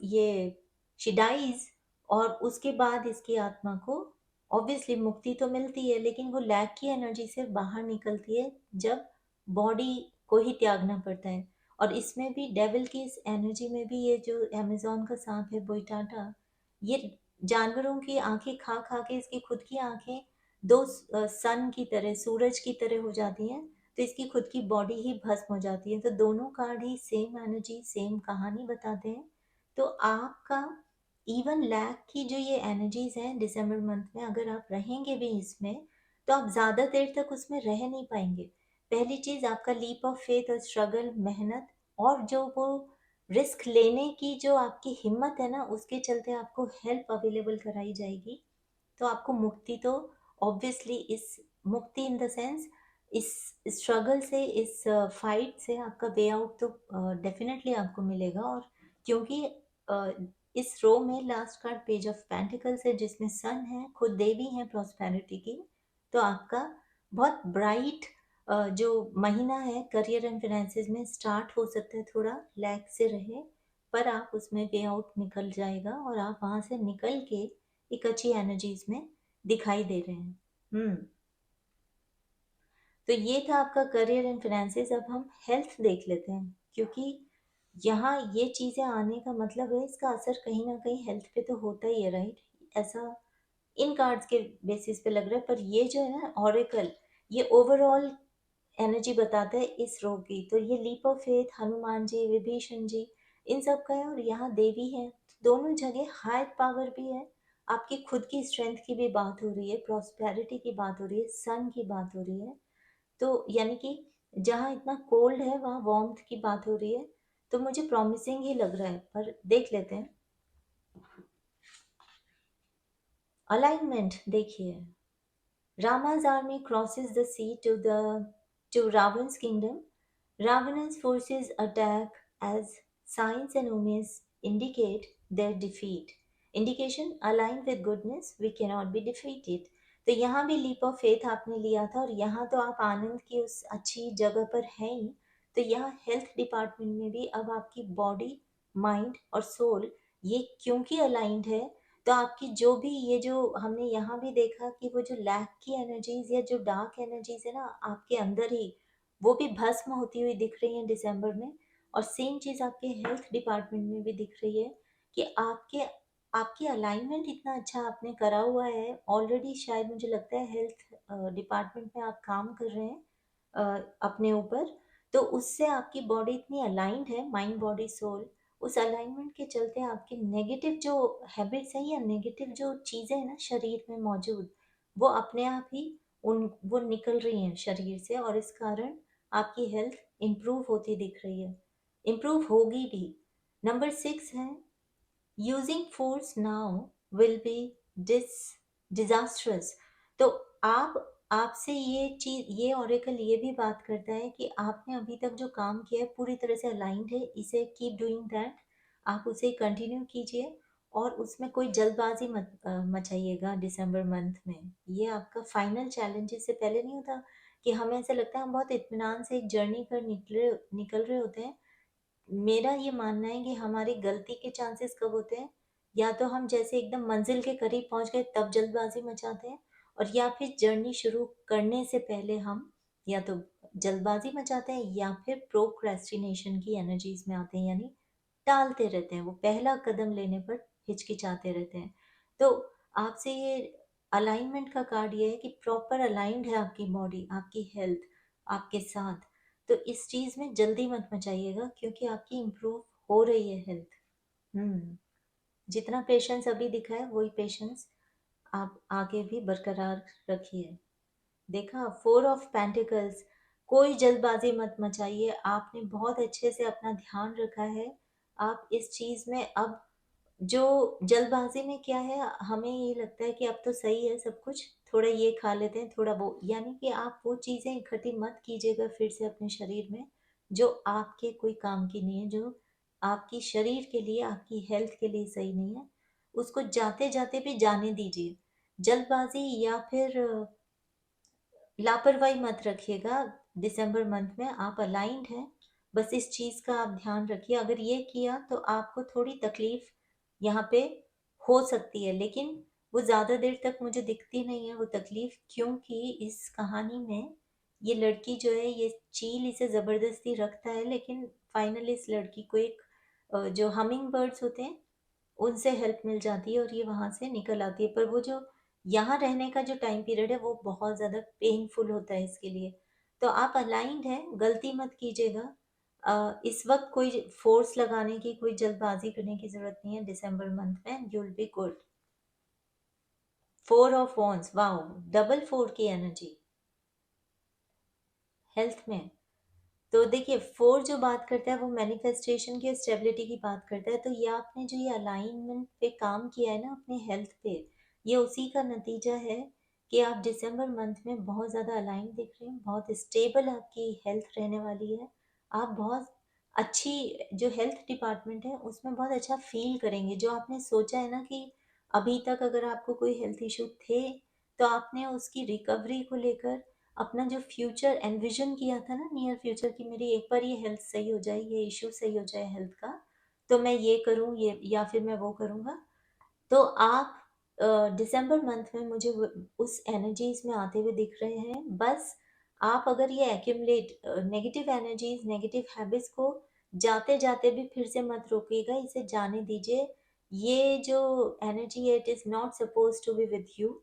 ये शी डाइज, और उसके बाद इसकी आत्मा को ऑब्वियसली मुक्ति तो मिलती है, लेकिन वो लैक की एनर्जी से बाहर निकलती है जब बॉडी को ही त्यागना पड़ता है। और इसमें भी डेविल की इस एनर्जी में भी, ये जो अमेजोन का सांप है बोइटाटा, ये जानवरों की आंखें खा खा के इसकी खुद की आंखें दो सन की तरह, सूरज की तरह हो जाती हैं, तो इसकी खुद की बॉडी ही भस्म हो जाती है। तो दोनों कार्ड ही सेम एनर्जी, सेम कहानी बताते हैं। तो आपका इवन लैक की जो ये एनर्जीज हैं दिसंबर मंथ में, अगर आप रहेंगे भी इसमें, तो आप ज़्यादा देर तक उसमें रह नहीं पाएंगे। पहली चीज़, आपका लीप ऑफ फेथ और स्ट्रगल, मेहनत, और जो वो रिस्क लेने की जो आपकी हिम्मत है ना, उसके चलते आपको हेल्प अवेलेबल कराई जाएगी। तो आपको मुक्ति तो ऑब्वियसली, इस मुक्ति इन द सेंस, इस स्ट्रगल से, इस फाइट से आपका वे आउट तो डेफिनेटली आपको मिलेगा। और क्योंकि अ, इस रो में last card page of pentacles है, जिसमें सन है, खुद देवी है प्रॉस्पेरिटी की। तो आपका बहुत ब्राइट जो महीना है करियर एंड फाइनेंसेस में स्टार्ट हो सकता है, थोड़ा लैक से रहे, पर आप उसमें वे आउट निकल जाएगा, और आप वहां से निकल के एक अच्छी एनर्जीज में दिखाई दे रहे हैं। तो ये था आपका करियर एंड फाइनेंसेस। अब हम हेल्थ देख लेते हैं, क्योंकि यहाँ ये चीजें आने का मतलब है, इसका असर कहीं ना कहीं हेल्थ पे तो होता ही है, राइट। ऐसा इन कार्ड्स के बेसिस पे लग रहा है, पर ये जो है ना ऑरेकल, ये ओवरऑल एनर्जी बताता है इस रोग की। तो ये leap of faith Hanuman ji, Vibhishan ji, इन सब का है, और यहाँ देवी है, दोनों जगह हाई पावर भी है। आपकी खुद की स्ट्रेंथ की भी बात हो रही है, प्रॉस्पेरिटी की बात हो रही है, सन की बात हो रही है। तो यानी कि जहाँ इतना कोल्ड है वहाँ वार्मथ की बात हो रही है। तो मुझे प्रॉमिसिंग ही लग रहा है, पर देख लेते हैं। अलाइनमेंट देखिए, Rama's army crosses the sea to Ravan's kingdom. Ravana's forces attack as signs and omens indicate their defeat. Indication, aligned with goodness, we cannot be defeated. तो यहाँ भी लीप ऑफ फेथ आपने लिया था, और यहाँ तो आप आनंद की उस अच्छी जगह पर हैं ही। तो यहाँ हेल्थ डिपार्टमेंट में भी अब आपकी बॉडी, माइंड और सोल, ये क्योंकि अलाइंड है, तो आपकी जो भी, ये जो हमने यहाँ भी देखा कि वो जो लैक की एनर्जीज या जो डार्क एनर्जीज है ना आपके अंदर ही, वो भी भस्म होती हुई दिख रही है दिसंबर में। और सेम चीज़ आपके हेल्थ डिपार्टमेंट में भी दिख रही है कि आपके आपकी अलाइनमेंट इतना अच्छा आपने करा हुआ है ऑलरेडी। शायद मुझे लगता है हेल्थ डिपार्टमेंट में आप काम कर रहे हैं अपने ऊपर, तो उससे आपकी बॉडी इतनी अलाइंड है, माइंड बॉडी सोल। उस अलाइनमेंट के चलते आपके नेगेटिव जो हैबिट्स हैं या नेगेटिव जो चीज़ें हैं ना शरीर में मौजूद, वो अपने आप ही वो निकल रही हैं शरीर से, और इस कारण आपकी हेल्थ इम्प्रूव होती दिख रही है, इम्प्रूव होगी भी। नंबर 6 है, using force now will be dis disastrous. तो आप आपसे ये चीज, ये ऑरेकल ये भी बात करता है कि आपने अभी तक जो काम किया है पूरी तरह से अलाइंड है, इसे कीप डूइंग दैट, आप उसे कंटिन्यू कीजिए, और उसमें कोई जल्दबाजी मत मचाइएगा दिसंबर मंथ में। ये आपका फाइनल चैलेंज, इससे पहले नहीं होता कि हमें ऐसा लगता है हम बहुत इत्मीनान से एक जर्नी कर निकल रहे होते हैं। मेरा ये मानना है कि हमारी गलती के चांसेस कब होते हैं, या तो हम जैसे एकदम मंजिल के करीब पहुंच गए तब जल्दबाजी मचाते हैं, और या फिर जर्नी शुरू करने से पहले हम या तो जल्दबाजी मचाते हैं या फिर प्रोक्रेस्टिनेशन की एनर्जीज में आते हैं, यानी टालते रहते हैं, वो पहला कदम लेने पर हिचकिचाते रहते हैं। तो आपसे ये अलाइनमेंट का कार्ड ये है कि प्रॉपर अलाइंड है आपकी बॉडी, आपकी हेल्थ आपके साथ। तो इस चीज में जल्दी मत मचाइएगा, क्योंकि आपकी इम्प्रूव हो रही है हेल्थ। हम्म। जितना पेशेंस अभी दिखा है वही पेशेंस आप आगे भी बरकरार रखिए। देखा, 4 ऑफ पेंटिकल्स, कोई जल्दबाजी मत मचाइए, आपने बहुत अच्छे से अपना ध्यान रखा है। आप इस चीज में अब, जो जल्दबाजी में क्या है, हमें ये लगता है कि अब तो सही है सब कुछ, थोड़ा ये खा लेते हैं थोड़ा वो, यानी कि आप वो चीजें इकट्ठी मत कीजिएगा फिर से अपने शरीर में जो आपके कोई काम की नहीं है, जो आपकी शरीर के लिए आपकी हेल्थ के लिए सही नहीं है, उसको जाते जाते भी जाने दीजिए। जल्दबाजी या फिर लापरवाही मत रखिएगा। दिसंबर मंथ में आप अलाइंड हैं, बस इस चीज़ का आप ध्यान रखिए। अगर ये किया तो आपको थोड़ी तकलीफ यहाँ पे हो सकती है, लेकिन वो ज़्यादा देर तक मुझे दिखती नहीं है वो तकलीफ, क्योंकि इस कहानी में ये लड़की जो है, ये चील इसे ज़बरदस्ती रखता है, लेकिन फाइनली इस लड़की को एक जो हमिंग बर्ड्स होते हैं उनसे हेल्प मिल जाती है और ये वहाँ से निकल आती है। पर वो जो यहाँ रहने का जो टाइम पीरियड है वो बहुत ज़्यादा पेनफुल होता है इसके लिए। तो आप अलाइंड हैं, गलती मत कीजिएगा। इस वक्त कोई फोर्स लगाने की, कोई जल्दबाजी करने की जरूरत नहीं है। दिसंबर मंथ में you will be good. 4 of wands, wow, double 4 की एनर्जी हेल्थ में। तो देखिए, 4 जो बात करता है वो मैनिफेस्टेशन की, स्टेबिलिटी की बात करता है। तो ये आपने जो ये अलाइनमेंट पे काम किया है ना अपने हेल्थ पे, ये उसी का नतीजा है कि आप दिसंबर मंथ में बहुत ज़्यादा अलाइन दिख रहे हैं, बहुत स्टेबल आपकी हेल्थ रहने वाली है। आप बहुत अच्छी, जो हेल्थ डिपार्टमेंट है उसमें बहुत अच्छा फील करेंगे। जो आपने सोचा है ना कि अभी तक अगर आपको कोई हेल्थ इशू थे, तो आपने उसकी रिकवरी को लेकर अपना जो फ्यूचर एनविजन किया था ना, नियर फ्यूचर की, मेरी एक बार ये हेल्थ सही हो जाए, ये इशू सही हो जाए हेल्थ का, तो मैं ये करूँ, ये या फिर मैं वो करूँगा। तो आप दिसंबर मंथ में मुझे उस एनर्जीज में आते हुए दिख रहे हैं। बस आप अगर ये accumulate negative energies, negative habits को जाते जाते भी फिर से मत रोकिएगा, इसे जाने दीजिए। ये जो एनर्जी है, it is not suppose to be with you,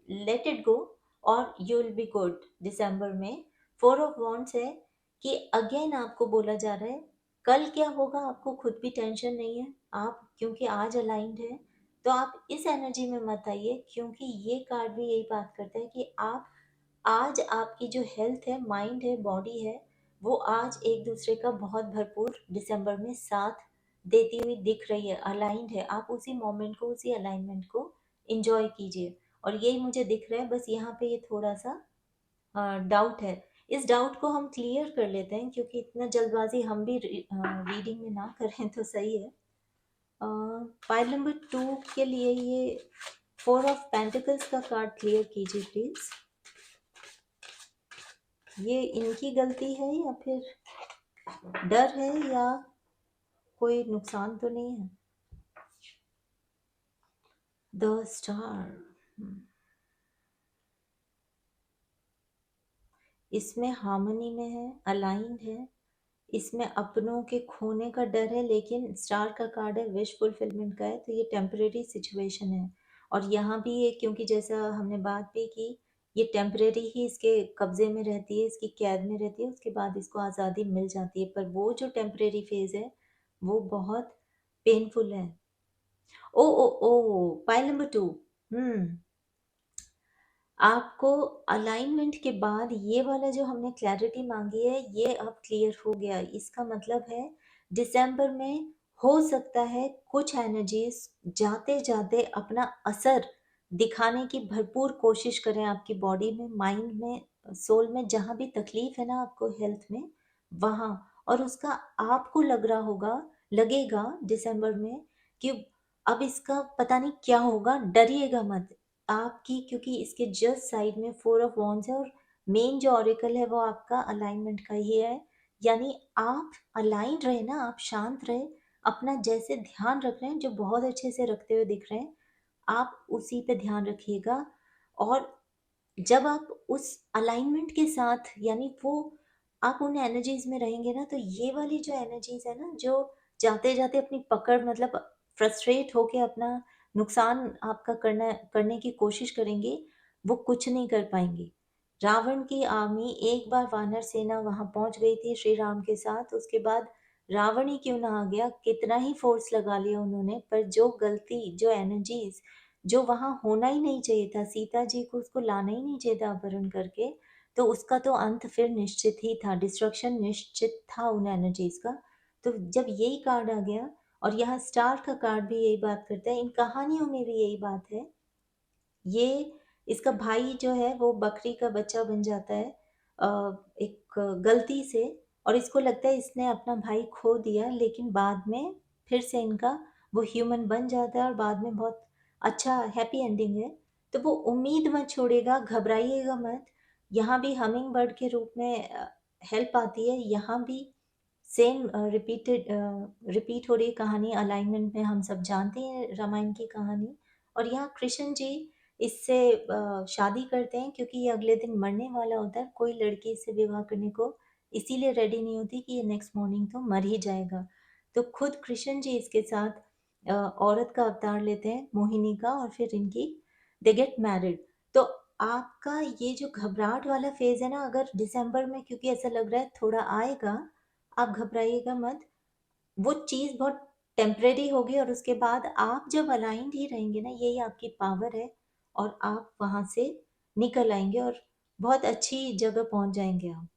let it go, और यू विल बी गुड। दिसंबर में 4 ऑफ वॉन्ड्स है कि अगेन आपको बोला जा रहा है कल क्या होगा आपको खुद भी टेंशन नहीं है। आप क्योंकि आज अलाइंड है, तो आप इस एनर्जी में मत आइए, क्योंकि ये कार्ड भी यही बात करता है कि आप आज, आपकी जो हेल्थ है, माइंड है, बॉडी है, वो आज एक दूसरे का बहुत भरपूर दिसंबर में साथ देती हुई दिख रही है, अलाइंड है। आप उसी मोमेंट को, उसी अलाइनमेंट को इंजॉय कीजिए, और यही मुझे दिख रहा है। बस यहाँ पे ये थोड़ा सा डाउट है, इस डाउट को हम क्लियर कर लेते हैं, क्योंकि इतना जल्दबाजी हम भी रीडिंग में ना करें तो सही है। फाइल नंबर 2 के लिए ये 4 ऑफ पेंटिकल्स का कार्ड क्लियर कीजिए प्लीज। ये इनकी गलती है या फिर डर है, या कोई नुकसान तो नहीं है? द स्टार, इसमें हार्मनी में है, अलाइंड है, इसमें अपनों के खोने का डर है, लेकिन स्टार का कार्ड है, विश फुलफिलमेंट का है, तो ये टेम्परेरी सिचुएशन है। और यहाँ भी ये, क्योंकि जैसा हमने बात भी की, ये टेम्परेरी ही इसके कब्जे में रहती है, इसकी कैद में रहती है, उसके बाद इसको आज़ादी मिल जाती है। पर वो जो टेम्परेरी फेज है वो बहुत पेनफुल है। ओ ओ ओ, पाइल नंबर 2। हम्म आपको अलाइनमेंट के बाद ये वाला जो हमने क्लैरिटी मांगी है, ये अब क्लियर हो गया। इसका मतलब है दिसंबर में हो सकता है कुछ एनर्जीज जाते जाते अपना असर दिखाने की भरपूर कोशिश करें आपकी बॉडी में, माइंड में, सोल में, जहाँ भी तकलीफ है ना आपको हेल्थ में, वहाँ। और उसका आपको लग रहा होगा, लगेगा दिसंबर में कि अब इसका पता नहीं क्या होगा। डरिएगा मत आपकी, क्योंकि इसके जस्ट साइड में 4 ऑफ वॉन्ड्स है और मेन जो ऑरिकल है वो आपका अलाइनमेंट का ही है। यानी आप अलाइन रहे ना, आप शांत रहे, अपना जैसे ध्यान रख रहे हैं, जो बहुत अच्छे से रखते हुए दिख रहे हैं, आप उसी पे ध्यान रखिएगा। और जब आप उस अलाइनमेंट के साथ, यानी वो आप उन एनर्जीज में रहेंगे ना, तो ये वाली जो एनर्जीज है ना, जो जाते जाते अपनी पकड़, मतलब फ्रस्ट्रेट होके अपना नुकसान आपका करने की कोशिश करेंगे, वो कुछ नहीं कर पाएंगे। रावण की आर्मी, एक बार वानर सेना वहां पहुंच गई थी श्री राम के साथ, उसके बाद रावण ही क्यों ना आ गया, कितना ही फोर्स लगा लिया उन्होंने, पर जो गलती, जो एनर्जीज, जो वहां होना ही नहीं चाहिए था, सीता जी को उसको लाना ही नहीं चाहिए था अपहरण करके, तो उसका तो अंत फिर निश्चित ही था, डिस्ट्रक्शन निश्चित था उन एनर्जीज का। तो जब यही कार्ड आ गया, और यहाँ स्टार का कार्ड भी यही बात करता है, इन कहानियों में भी यही बात है। ये इसका भाई जो है वो बकरी का बच्चा बन जाता है एक गलती से, और इसको लगता है इसने अपना भाई खो दिया, लेकिन बाद में फिर से इनका वो ह्यूमन बन जाता है और बाद में बहुत अच्छा हैप्पी एंडिंग है। तो वो उम्मीद मत छोड़ेगा, घबराइएगा मत। यहाँ भी हमिंग बर्ड के रूप में हेल्प आती है, यहाँ भी सेम रिपीट हो रही कहानी अलाइनमेंट में, हम सब जानते हैं रामायण की कहानी। और यहाँ कृष्ण जी इससे शादी करते हैं, क्योंकि ये अगले दिन मरने वाला होता है, कोई लड़की से विवाह करने को इसीलिए रेडी नहीं होती कि ये नेक्स्ट मॉर्निंग तो मर ही जाएगा। तो खुद कृष्ण जी इसके साथ औरत का अवतार लेते हैं, मोहिनी का, और फिर इनकी दे गेट मैरिड। तो आपका ये जो घबराहट वाला फेज है ना, अगर दिसंबर में, क्योंकि ऐसा लग रहा है थोड़ा आएगा, आप घबराइएगा मत। वो चीज़ बहुत टेम्परेरी होगी, और उसके बाद आप जब अलाइंड ही रहेंगे ना, यही आपकी पावर है, और आप वहाँ से निकल आएंगे और बहुत अच्छी जगह पहुँच जाएंगे आप।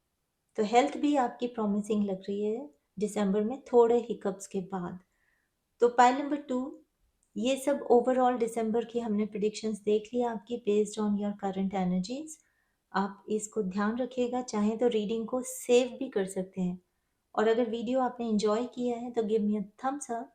तो हेल्थ भी आपकी प्रॉमिसिंग लग रही है दिसंबर में, थोड़े हिकअप्स के बाद। तो पाइल नंबर 2, ये सब ओवरऑल दिसंबर की हमने प्रिडिक्शंस देख लिया आपकी, based on your current energies. आप इसको ध्यान रखिएगा, चाहे तो रीडिंग को सेव भी कर सकते हैं। और अगर वीडियो आपने एंजॉय किया है तो give me a thumbs up,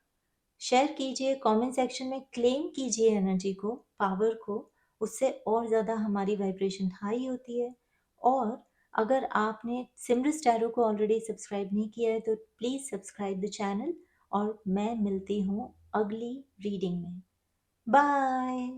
share कीजिए, कमेंट सेक्शन में क्लेम कीजिए एनर्जी को, पावर को। उससे और ज़्यादा हमारी वाइब्रेशन हाई होती है। और अगर आपने सिमरस टैरो को ऑलरेडी सब्सक्राइब नहीं किया है तो प्लीज़ सब्सक्राइब द चैनल। और मैं मिलती हूँ अगली रीडिंग में। बाय।